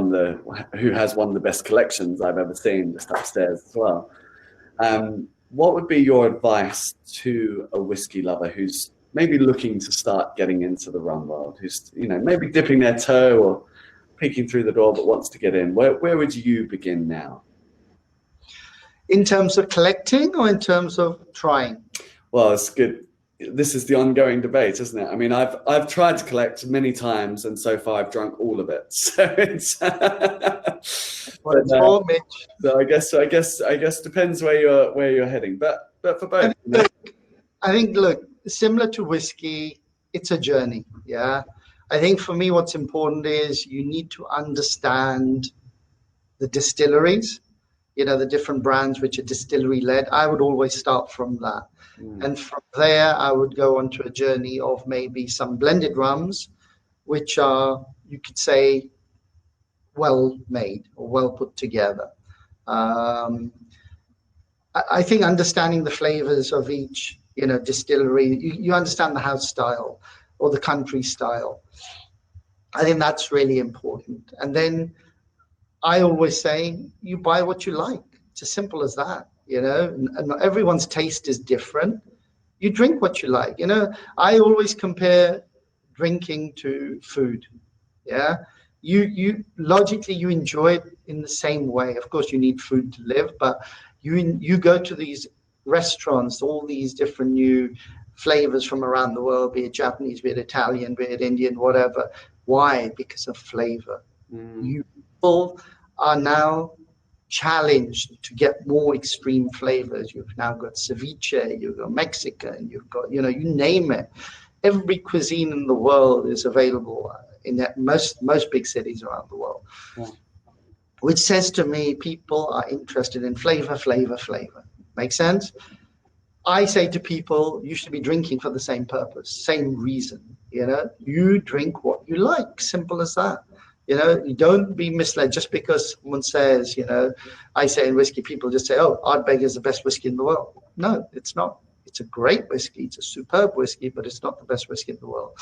who has one of the best collections I've ever seen just upstairs as well, what would be your advice to a whiskey lover who's maybe looking to start getting into the rum world, who's maybe dipping their toe or peeking through the door but wants to get in? Where would you begin now? In terms of collecting or in terms of trying? Well, it's good. This is the ongoing debate, isn't it? I mean, I've tried to collect many times, and so far I've drunk all of it. So it's well, it's for Mitch. So I guess depends where you're heading. But for both, I think look, similar to whiskey, it's a journey. Yeah, I think for me, what's important is you need to understand the distilleries. The different brands which are distillery led. I would always start from that. And from there, I would go on to a journey of maybe some blended rums, which are, you could say, well made or well put together. I think understanding the flavors of each, distillery, you understand the house style or the country style. I think that's really important. And then I always say, you buy what you like. It's as simple as that. And everyone's taste is different. You drink what you like. I always compare drinking to food. Yeah, you logically you enjoy it in the same way. Of course, you need food to live, but you go to these restaurants, all these different new flavors from around the world, be it Japanese, be it Italian, be it Indian, whatever. Why? Because of flavor. People are now challenged to get more extreme flavors. You've now got ceviche, you've got Mexican, you've got, you name it. Every cuisine in the world is available in most big cities around the world. Yeah. Which says to me, people are interested in flavor. Make sense? I say to people, you should be drinking for the same purpose, same reason. You drink what you like, simple as that. You don't be misled just because someone says, I say in whiskey, people just say, oh, Ardbeg is the best whiskey in the world. No, it's not. It's a great whiskey. It's a superb whiskey, but it's not the best whiskey in the world.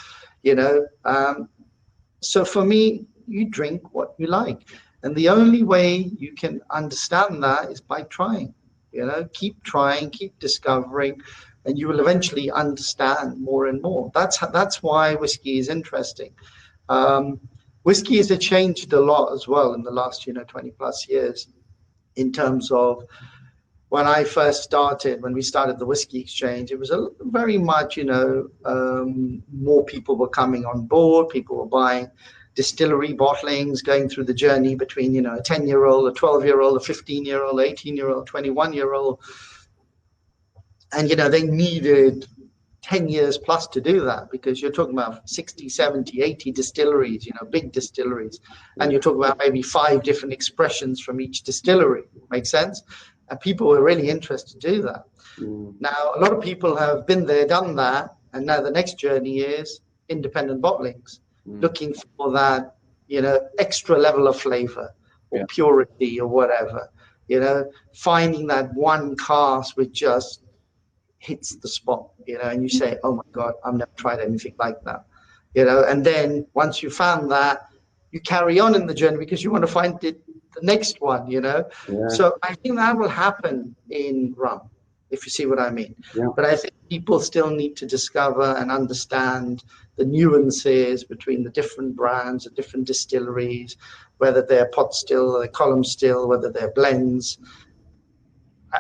So for me, you drink what you like. And the only way you can understand that is by trying. Keep trying, keep discovering, and you will eventually understand more and more. That's why whiskey is interesting. Whiskey has changed a lot as well in the last 20 plus years in terms of when I first started, when we started the Whiskey Exchange, it was very much more people were coming on board, people were buying distillery bottlings, going through the journey between a 10-year-old, a 12-year-old, a 15-year-old, 18-year-old, 21-year-old, and they needed 10 years plus to do that, because you're talking about 60, 70, 80 distilleries, big distilleries. And you're talking about maybe 5 different expressions from each distillery. Make sense? And people were really interested to do that. Now, a lot of people have been there, done that. And now the next journey is independent bottlings, looking for that, extra level of flavor or purity or whatever, finding that one cask which just hits the spot, and you say, oh my God, I've never tried anything like that, and then once you found that, you carry on in the journey because you want to find the next one, So I think that will happen in rum, if you see what I mean. But I think people still need to discover and understand the nuances between the different brands, the different distilleries, whether they're pot still, or they're column still, whether they're blends.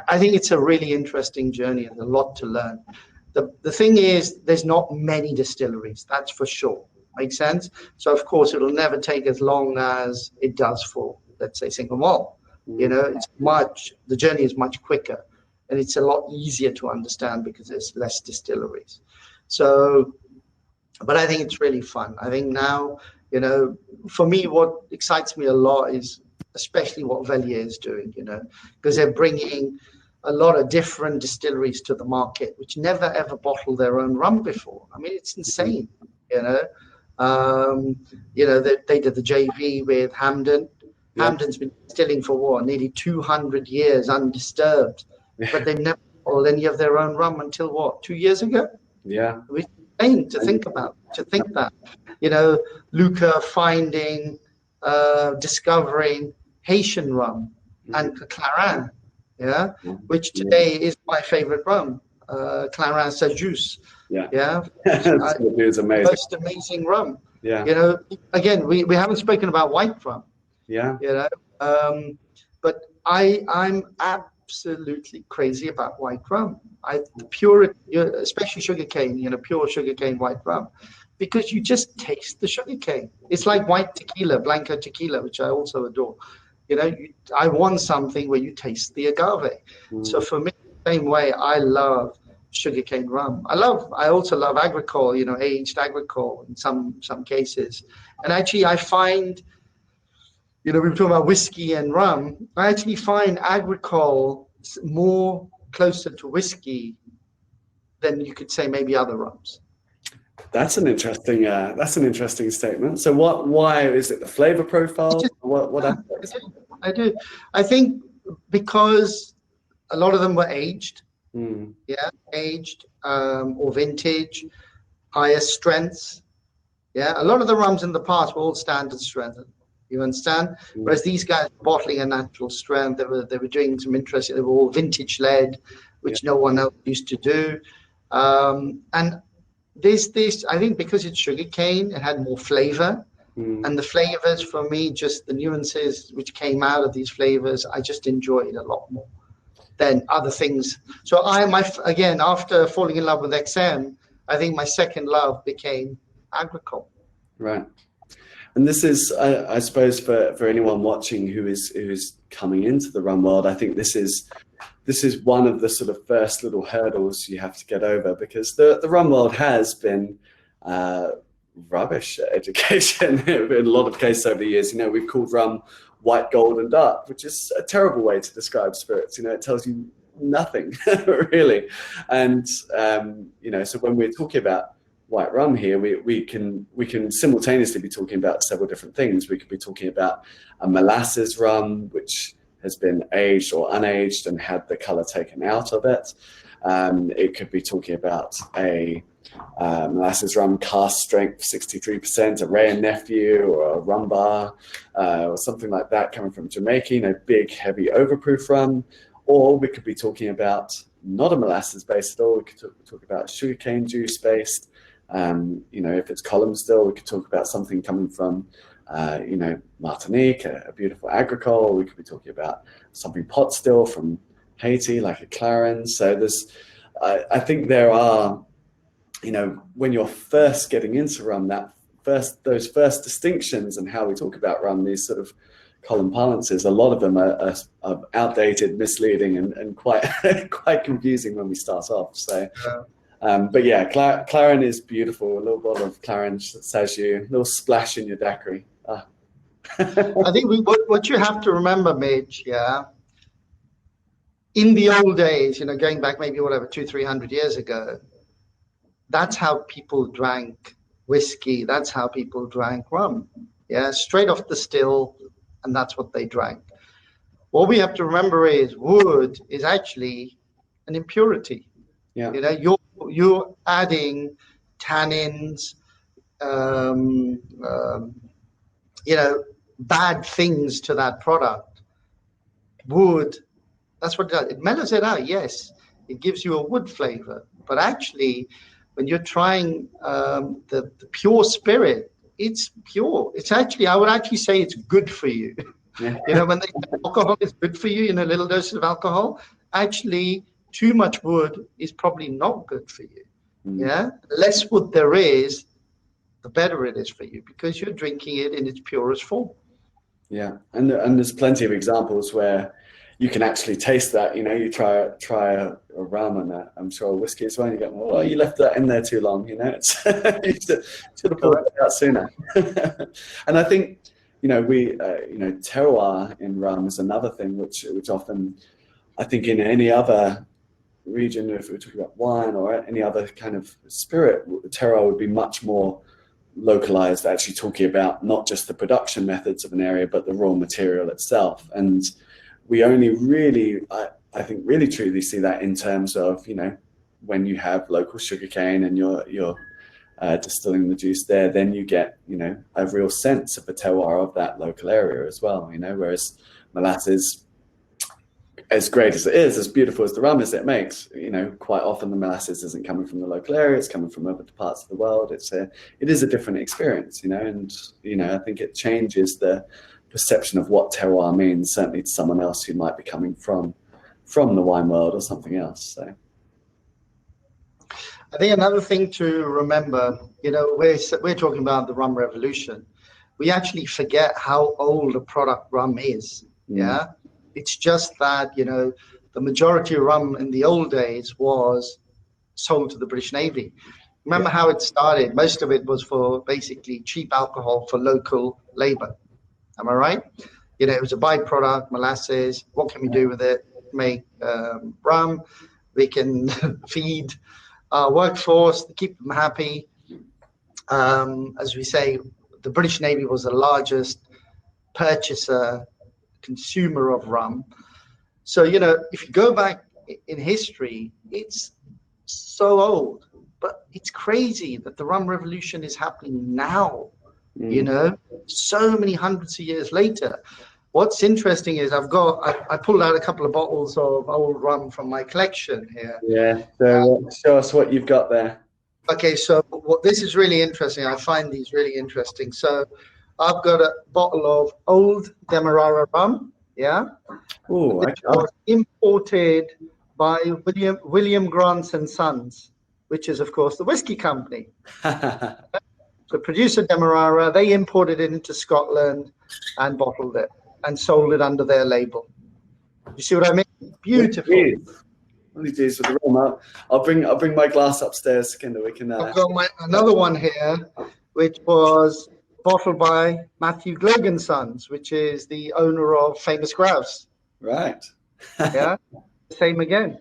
I think it's a really interesting journey and a lot to learn. The thing is, there's not many distilleries, that's for sure. Makes sense? So, of course, it'll never take as long as it does for, let's say, single malt. The journey is much quicker, and it's a lot easier to understand because there's less distilleries. So, but I think it's really fun. I think now, for me, what excites me a lot is especially what Velier is doing, because they're bringing a lot of different distilleries to the market, which never ever bottled their own rum before. I mean, it's insane, they did the JV with Hamden. Yeah. Hamden's been distilling for what, nearly 200 years undisturbed, but they've never bottled any of their own rum until what, 2 years ago? Yeah. It's insane to think that, Luca finding, discovering Haitian rum and Clarin, which today is my favorite rum, Clarin Sajus. Yeah. It's amazing. Most amazing rum. Yeah. Again, we haven't spoken about white rum. Yeah. But I'm absolutely crazy about white rum. The pure, especially sugarcane, pure sugarcane white rum, because you just taste the sugarcane. It's like white tequila, Blanco tequila, which I also adore. I want something where you taste the agave. So for me, the same way, I love sugarcane rum. I also love agricole, aged agricole in some cases. And actually, I find, we were talking about whiskey and rum. I actually find agricole more closer to whiskey than you could say maybe other rums. That's an interesting statement. So why is it the flavor profile? What aspects? I do. I think because a lot of them were aged, aged or vintage, higher strengths. A lot of the rums in the past were all standard strength. You understand? Whereas these guys were bottling a natural strength. They were doing some interesting. They were all vintage led, which no one else used to do. And this, I think, because it's sugarcane, it had more flavor. And the flavors, for me, just the nuances which came out of these flavors, I just enjoyed a lot more than other things. So again, after falling in love with XM, I think my second love became agricole. Right. And this is, I suppose, for anyone watching who is coming into the rum world, I think this is one of the sort of first little hurdles you have to get over, because the rum world has been rubbish at education in a lot of cases over the years. You know, we've called rum white, gold, and dark, which is a terrible way to describe spirits. You know, it tells you nothing really. And you know, so when we're talking about white rum here, we can simultaneously be talking about several different things. We could be talking about a molasses rum, which has been aged or unaged and had the color taken out of it. It could be talking about a molasses rum cask strength 63%, a Ray and Nephew or a rum bar or something like that coming from Jamaica, you know, big heavy overproof rum. Or we could be talking about not a molasses based at all. We could talk about sugarcane juice based. You know, if it's column still, we could talk about something coming from you know, Martinique, a beautiful agricole. We could be talking about something pot still from Haiti, like a Clarin. So there's, I think there are, you know, when you're first getting into rum, those first distinctions and how we talk about rum, these sort of column parlances, a lot of them are outdated, misleading, and quite quite confusing when we start off. So. But yeah, Clarin is beautiful. A little bottle of Clarin Sajus, a little splash in your daiquiri. I think what you have to remember, Mitch, in the old days, you know, going back maybe 200-300 years ago, that's how people drank whiskey. That's how people drank rum. Straight off the still, and that's what they drank. What we have to remember is wood is actually an impurity. You know, you're adding tannins, you know, bad things to that product. Wood, that's what it does. It mellows it out, yes. It gives you a wood flavor. But actually, when you're trying the pure spirit, it's pure. It's actually, I would actually say it's good for you. You know, when they say alcohol is good for you, you know, little doses of alcohol, actually, too much wood is probably not good for you. The less wood there is, the better it is for you, because you're drinking it in its purest form. And there's plenty of examples where you can actually taste that. You know, you try a rum and I'm sure a whiskey as well, and you go, well, you left that in there too long. You know, it's you should have pulled it out sooner. And I think terroir in rum is another thing which often, I think, in any other region, if we're talking about wine or any other kind of spirit, terroir would be much more localized, actually talking about not just the production methods of an area, but the raw material itself. And we only really, I think, really truly see that in terms of, when you have local sugarcane and you're distilling the juice there, then you get, a real sense of the terroir of that local area as well, whereas molasses, as great as it is, as beautiful as the rum is it makes, quite often the molasses isn't coming from the local area, it's coming from other parts of the world. It is a different experience, and, I think it changes the perception of what terroir means, certainly to someone else who might be coming from the wine world or something else. So I think another thing to remember, we're talking about the rum revolution. We actually forget how old a product rum is. Yeah. It's just that, the majority of rum in the old days was sold to the British Navy. Remember how it started? Most of it was for basically cheap alcohol for local labor. Am I right? It was a byproduct, molasses. What can we do with it? Make rum. We can feed our workforce, keep them happy. As we say, the British Navy was the largest purchaser, consumer of rum. So, if you go back in history, it's so old, but it's crazy that the rum revolution is happening now, so many hundreds of years later. What's interesting is I pulled out a couple of bottles of old rum from my collection here. Yeah, so show us what you've got there. Okay, so this is really interesting. I find these really interesting. So I've got a bottle of old Demerara rum, yeah? Ooh, it was imported by William Grant and Sons, which is, of course, the whiskey company. The producer Demerara, they imported it into Scotland and bottled it and sold it under their label. You see what I mean? Beautiful. Only days with the rum. I'll bring my glass upstairs, Sukhinder. We can. I've got another one here, which was bottled by Matthew Glogan Sons, which is the owner of Famous Grouse. Right. Yeah. Same again.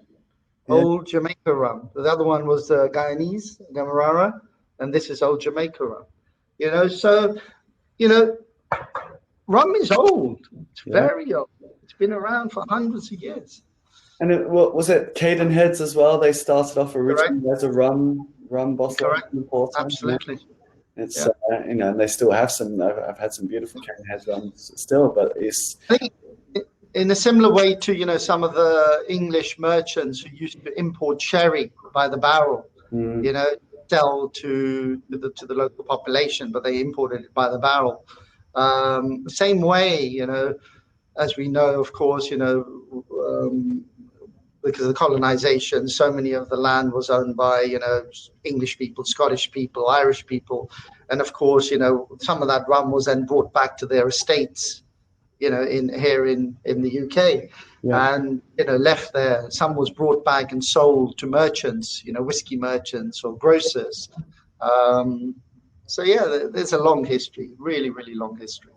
Yeah. Old Jamaica rum. The other one was Guyanese, Demerara, and this is old Jamaica rum. So, rum is old. It's very old. It's been around for hundreds of years. And was it Cadenheads as well? They started off originally as a rum bottle. Correct. Absolutely. It's and they still have some. I've had some beautiful Cadenheads rums still, but it's. I think in a similar way to some of the English merchants who used to import sherry by the barrel, sell to the local population, but they imported it by the barrel. Same way, as we know, of course, because of the colonization, so many of the land was owned by, English people, Scottish people, Irish people. And of course, some of that rum was then brought back to their estates, in the UK, and, left there. Some was brought back and sold to merchants, whiskey merchants or grocers. So yeah, there's a long history, really, really long history.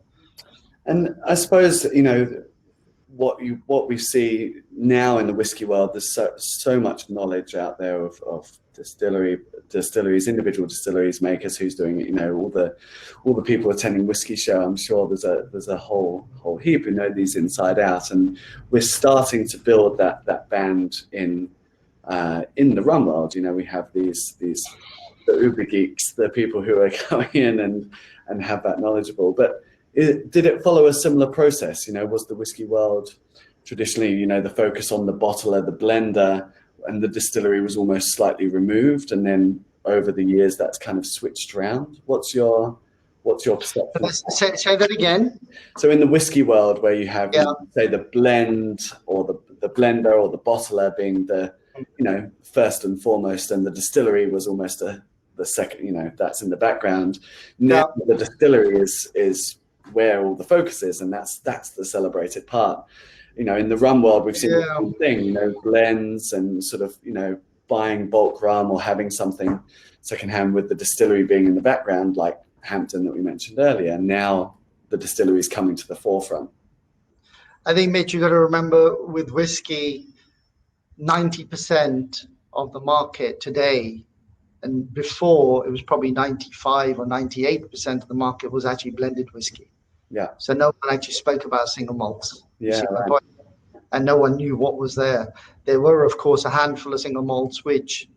And I suppose, what we see now in the whiskey world, there's so much knowledge out there of distilleries, individual distilleries, makers, who's doing it. All the people attending Whisky Show. I'm sure there's a whole heap who know these inside out, and we're starting to build that band in the rum world. We have these the uber geeks, the people who are going in and have that knowledgeable, but. Did it follow a similar process? Was the whiskey world traditionally, the focus on the bottler, the blender, and the distillery was almost slightly removed, and then over the years that's kind of switched around? What's your perception? Say that again. So in the whiskey world, where you have say the blend or the blender or the bottler being the first and foremost, and the distillery was almost the second. That's in the background. Now the distillery is where all the focus is, and that's the celebrated part. In the rum world, we've seen the same thing, blends and sort of, buying bulk rum or having something secondhand, with the distillery being in the background, like Hampton that we mentioned earlier. Now the distilleries coming to the forefront? I think, Mitch, you got to remember with whiskey, 90% of the market today, and before it was probably 95 or 98% of the market was actually blended whiskey. Yeah. So no one actually spoke about single malts. Yeah. Right. And no one knew what was there. There were, of course, a handful of single malts which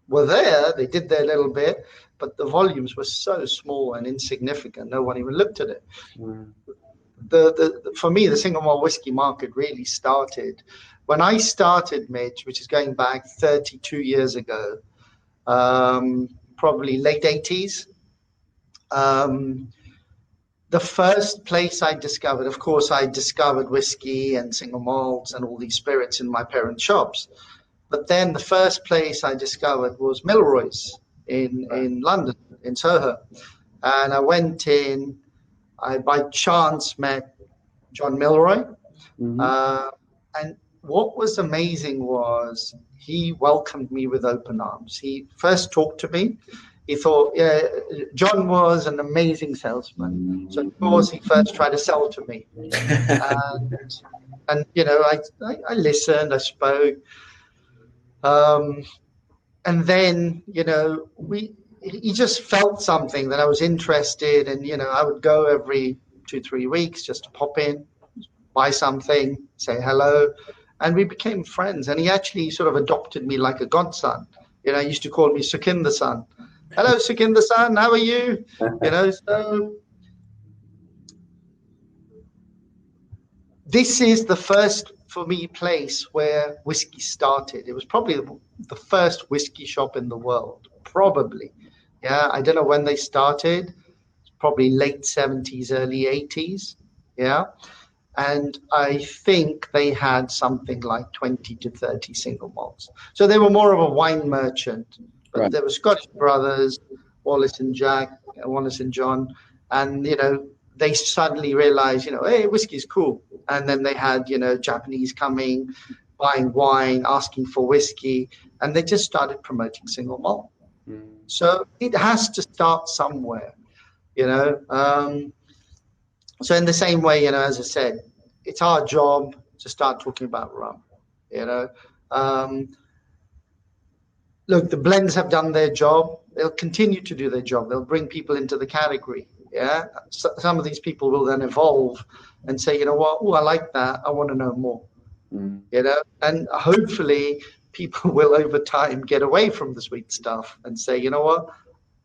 were there. They did their little bit, but the volumes were so small and insignificant. No one even looked at it. Mm. For me, the single malt whiskey market really started when I started, Mitch, which is going back 32 years ago, probably late 80s. The first place I discovered, of course, I discovered whiskey and single malts and all these spirits in my parents' shops. But then the first place I discovered was Milroy's in London, in Soho. And I went in, I by chance met John Milroy. Mm-hmm. And what was amazing was he welcomed me with open arms. He first talked to me. He thought, yeah, John was an amazing salesman. So of course he first tried to sell to me. And you know, I listened, I spoke. And then, you know, he just felt something that I was interested in. You know, I would go every 2-3 weeks just to pop in, buy something, say hello. And we became friends. And he actually sort of adopted me like a godson. You know, he used to call me Sukhinder Singh. Hello, Sukhinder Singh, how are you? You know, so this is the first, for me, place where whiskey started. It was probably the first whiskey shop in the world, probably. Yeah, I don't know when they started. Probably late 70s, early 80s. Yeah. And I think they had something like 20 to 30 single malts. So they were more of a wine merchant. But Right. there were Scottish brothers, Wallace and John. And, you know, they suddenly realized, you know, hey, whiskey's cool. And then they had, you know, Japanese coming, buying wine, asking for whiskey. And they just started promoting single malt. Mm. So it has to start somewhere, you know. So in the same way, you know, as I said, it's our job to start talking about rum, you know. Look, the blends have done their job. They'll continue to do their job. They'll bring people into the category, yeah. So, some of these people will then evolve and say, you know what, oh, I like that. I want to know more, you know. And hopefully people will over time get away from the sweet stuff and say, you know what,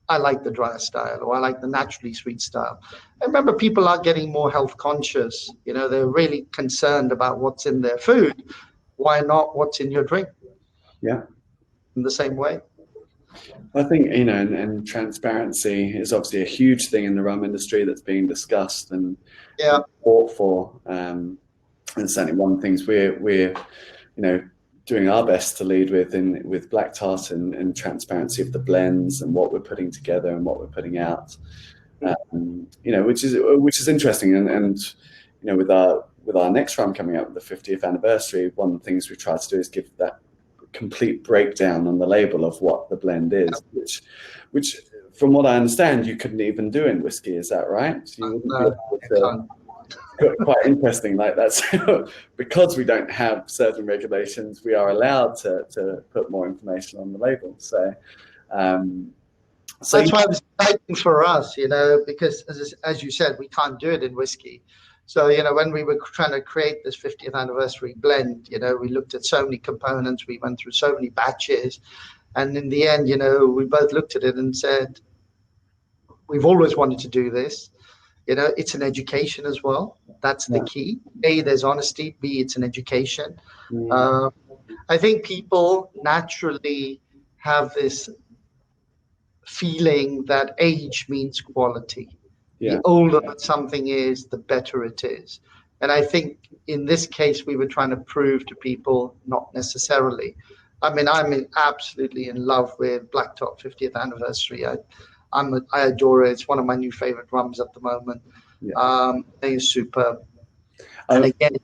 I like the drier style, or I like the naturally sweet style. I remember people are getting more health conscious. You know, they're really concerned about what's in their food. Why not what's in your drink? Yeah. In the same way. I think, you know, and transparency is obviously a huge thing in the rum industry that's being discussed and fought for. And certainly one of the things we're you know, doing our best to lead with Black Tot and transparency of the blends and what we're putting together and what we're putting out, you know, which is interesting. And you know, with our next rum coming up with the 50th anniversary, one of the things we try to do is give that complete breakdown on the label of what the blend is, which from what I understand you couldn't even do in whiskey. Is that right? So you wouldn't be able to, quite interesting like that. So because we don't have certain regulations, we are allowed to put more information on the label. So that's why it was exciting for us, you know, because as you said, we can't do it in whiskey. So, you know, when we were trying to create this 50th anniversary blend, you know, we looked at so many components, we went through so many batches, and in the end, you know, we both looked at it and said, we've always wanted to do this. You know, it's an education as well. That's the key. A, there's honesty. B, it's an education. I think people naturally have this feeling that age means quality. The older something is, the better it is. And I think in this case, we were trying to prove to people, not necessarily. I mean, I'm absolutely in love with Black Tot 50th anniversary. I adore it. It's one of my new favorite rums at the moment. It's superb. And again,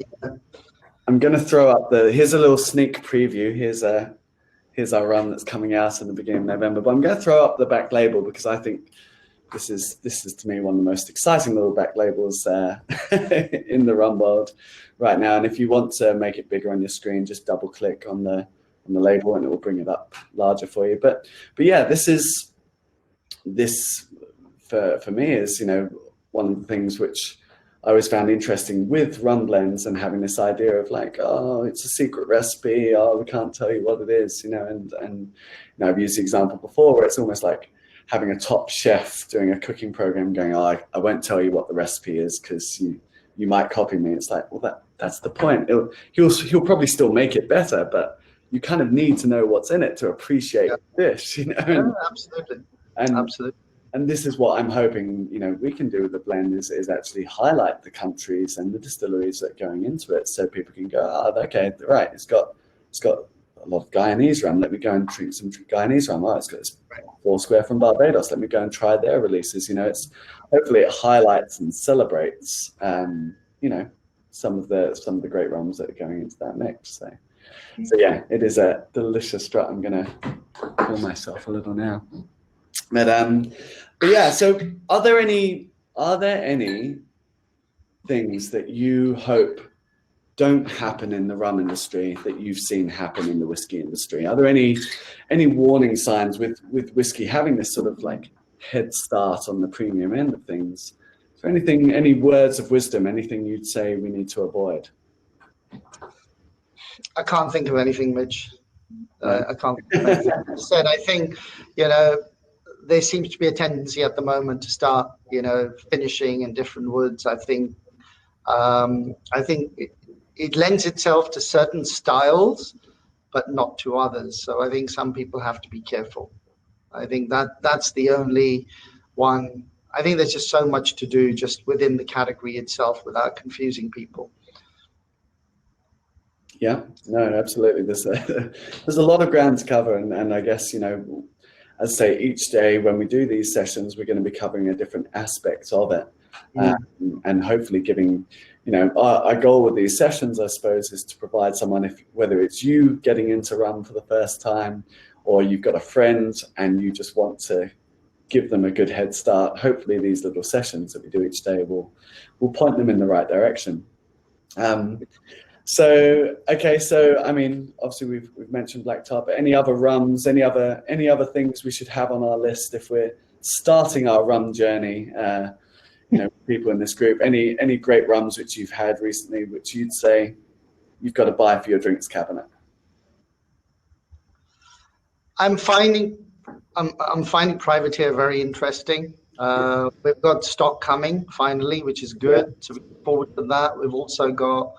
I'm going to throw up here's a little sneak preview. Here's our rum that's coming out in the beginning of November. But I'm going to throw up the back label because I think this is to me one of the most exciting little back labels in the rum world right now. And if you want to make it bigger on your screen, just double click on the label and it will bring it up larger for you. But yeah, this for me is, you know, one of the things which I always found interesting with rum blends, and having this idea of like, oh, it's a secret recipe, oh, we can't tell you what it is, you know, and you know, I've used the example before where it's almost like having a top chef doing a cooking program going, oh, I won't tell you what the recipe is because you might copy me. It's like, well, that's the point. He'll probably still make it better, but you kind of need to know what's in it to appreciate the dish, you know? Yeah, absolutely. Absolutely. And this is what I'm hoping, you know, we can do with the blend is actually highlight the countries and the distilleries that are going into it, so people can go, oh, okay, right, it's got a lot of Guyanese rum. Let me go and drink some Guyanese rum. Oh, it's got this Foursquare from Barbados. Let me go and try their releases. You know, hopefully it highlights and celebrates, you know, some of the great rums that are going into that mix. So yeah, it is a delicious draught. I'm gonna pour myself a little now. But yeah, so are there any things that you hope don't happen in the rum industry that you've seen happen in the whiskey industry? Are there any warning signs with whiskey having this sort of like head start on the premium end of things? Is there any words of wisdom, anything you'd say we need to avoid? I can't think of anything, Mitch. I can't think of anything. I think, you know, there seems to be a tendency at the moment to start, you know, finishing in different woods. I think it lends itself to certain styles, but not to others. So I think some people have to be careful. I think that's the only one. I think there's just so much to do just within the category itself without confusing people. Yeah, no, absolutely. There's a lot of ground to cover, and I guess, you know, as I say, each day when we do these sessions, we're going to be covering a different aspect of it, and hopefully giving, you know, our goal with these sessions, I suppose, is to provide someone, whether it's you getting into rum for the first time, or you've got a friend and you just want to give them a good head start. Hopefully, these little sessions that we do each day will point them in the right direction. So I mean, obviously we've mentioned Black Tar, but any other rums, any other things we should have on our list if we're starting our rum journey? You know, people in this group, any great rums which you've had recently, which you'd say you've got to buy for your drinks cabinet? I'm finding Privateer very interesting. We've got stock coming finally, which is good. So we look forward to that. We've also got,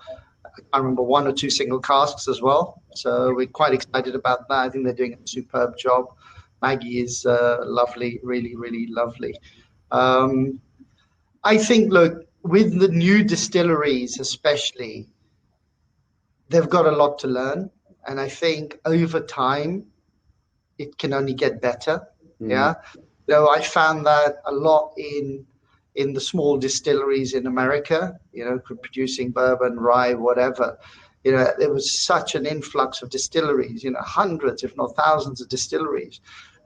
I remember, 1 or 2 single casks as well. So we're quite excited about that. I think they're doing a superb job. Maggie is lovely, really, really lovely. I think, look, with the new distilleries especially, they've got a lot to learn. And I think over time, it can only get better. Yeah. Though I found that a lot in the small distilleries in America, you know, producing bourbon, rye, whatever. You know, there was such an influx of distilleries, you know, hundreds, if not thousands of distilleries.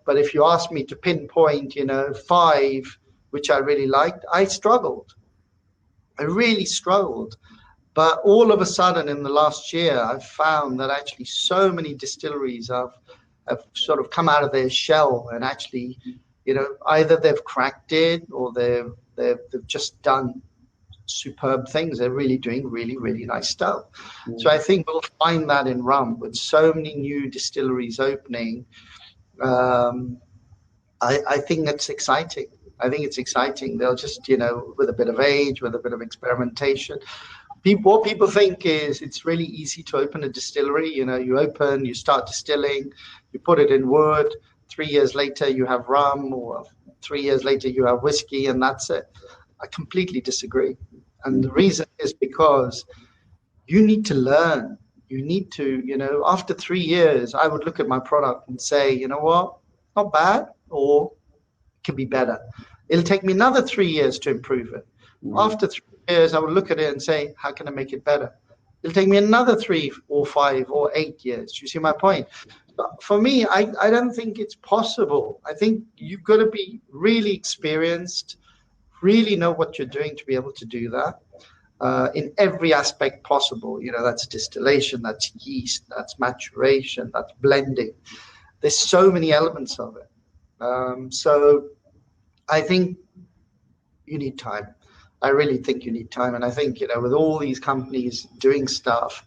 But if you ask me to pinpoint, you know, 5, which I really liked, I struggled. I really struggled. But all of a sudden in the last year, I've found that actually so many distilleries have sort of come out of their shell and actually, you know, either they've cracked it or they've just done superb things. They're really doing really, really nice stuff. So I think we'll find that in rum with so many new distilleries opening. I think that's exciting. I think it's exciting. They'll just, you know, with a bit of age, with a bit of experimentation. What people think is it's really easy to open a distillery. You know, you start distilling, you put it in wood. 3 years later, you have rum, or 3 years later, you have whiskey, and that's it. I completely disagree. And the reason is because you need to learn. You need to, you know, after 3 years, I would look at my product and say, you know what, not bad, or it can be better. It'll take me another 3 years to improve it. After 3 years, I would look at it and say, how can I make it better? It'll take me another 3 or 5 or 8 years. You see my point? For me, I don't think it's possible. I think you've got to be really experienced, really know what you're doing to be able to do that in every aspect possible. That's distillation, that's yeast, that's maturation, that's blending. There's so many elements of it. So I think you need time. I really think you need time. And I think, with all these companies doing stuff,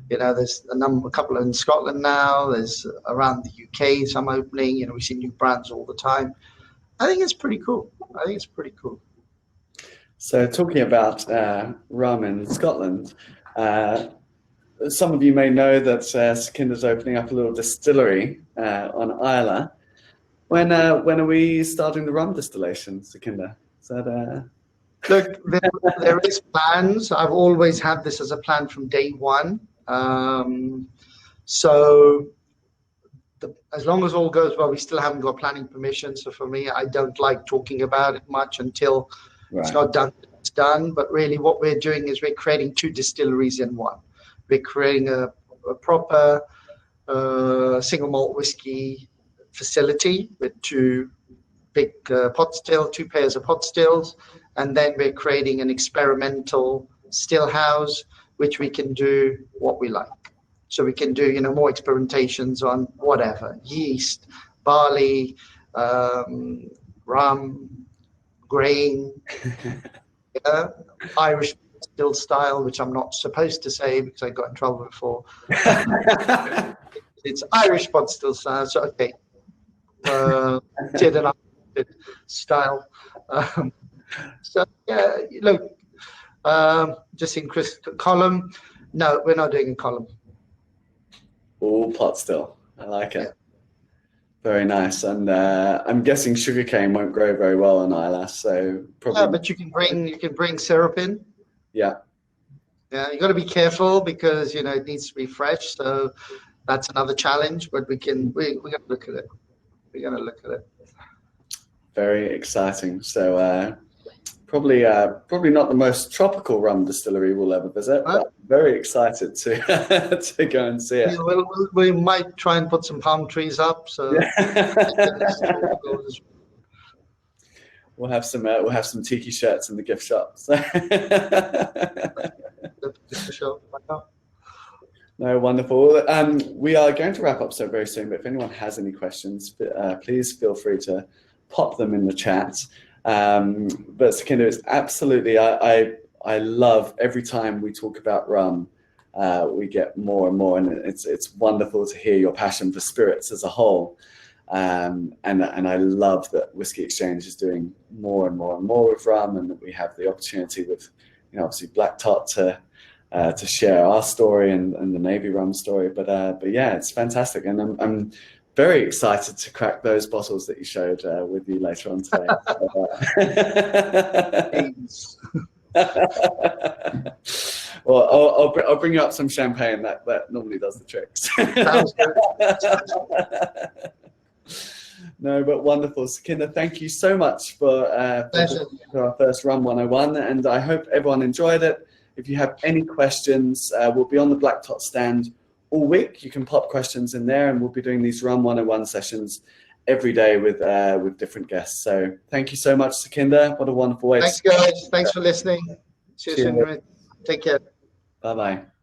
there's a couple in Scotland now, there's around the UK, some opening, we see new brands all the time. I think it's pretty cool. So talking about rum in Scotland, some of you may know that Sukhinder's opening up a little distillery on Islay. When are we starting the rum distillation, Sukhinder? Is that Look, there is plans. I've always had this as a plan from day one. So as long as all goes well, we still haven't got planning permission. So for me, I don't like talking about it much until it's not done. It's done. But really what we're doing is we're creating 2 distilleries in one. We're creating a proper single malt whiskey facility with 2 big pot still, 2 pairs of pot stills. And then we're creating an experimental still house, which we can do what we like. So we can do, more experimentations on whatever, yeast, barley, rum, grain, Irish still style, which I'm not supposed to say because I got in trouble before. It's Irish pot still style. So, okay. Did an style. So, yeah, look, just in column. No, we're not doing a column. All pot still. I like it. Yeah. Very nice. And I'm guessing sugarcane won't grow very well on Islay, so probably. Yeah, but you can bring syrup in. Yeah. Yeah, you got to be careful because it needs to be fresh. So that's another challenge. But we're gonna look at it. We're gonna look at it. Very exciting. So probably not the most tropical rum distillery we'll ever visit, but very excited to to go and see it. Yeah, we might try and put some palm trees up. So we'll have some tiki shirts in the gift shops. No, wonderful. We are going to wrap up so very soon, but if anyone has any questions, please feel free to pop them in the chat. But Sukhinder, it's absolutely, I love every time we talk about rum, we get more and more, and it's wonderful to hear your passion for spirits as a whole. And I love that Whisky Exchange is doing more and more and more with rum, and that we have the opportunity with, obviously Black Tot to share our story and the Navy rum story. But yeah, it's fantastic, and I'm very excited to crack those bottles that you showed with you later on today. Well, I'll bring you up some champagne. That normally does the tricks. No, but wonderful. Sukhinder, thank you so much for our first Rum 101, and I hope everyone enjoyed it. If you have any questions, we'll be on the Black Tot stand all week. You can pop questions in there, and we'll be doing these Rum 101 sessions every day with different guests. So thank you so much, Sukhinder. What a wonderful way. Thanks, guys. Thanks for listening. See you soon. Take care. Bye-bye.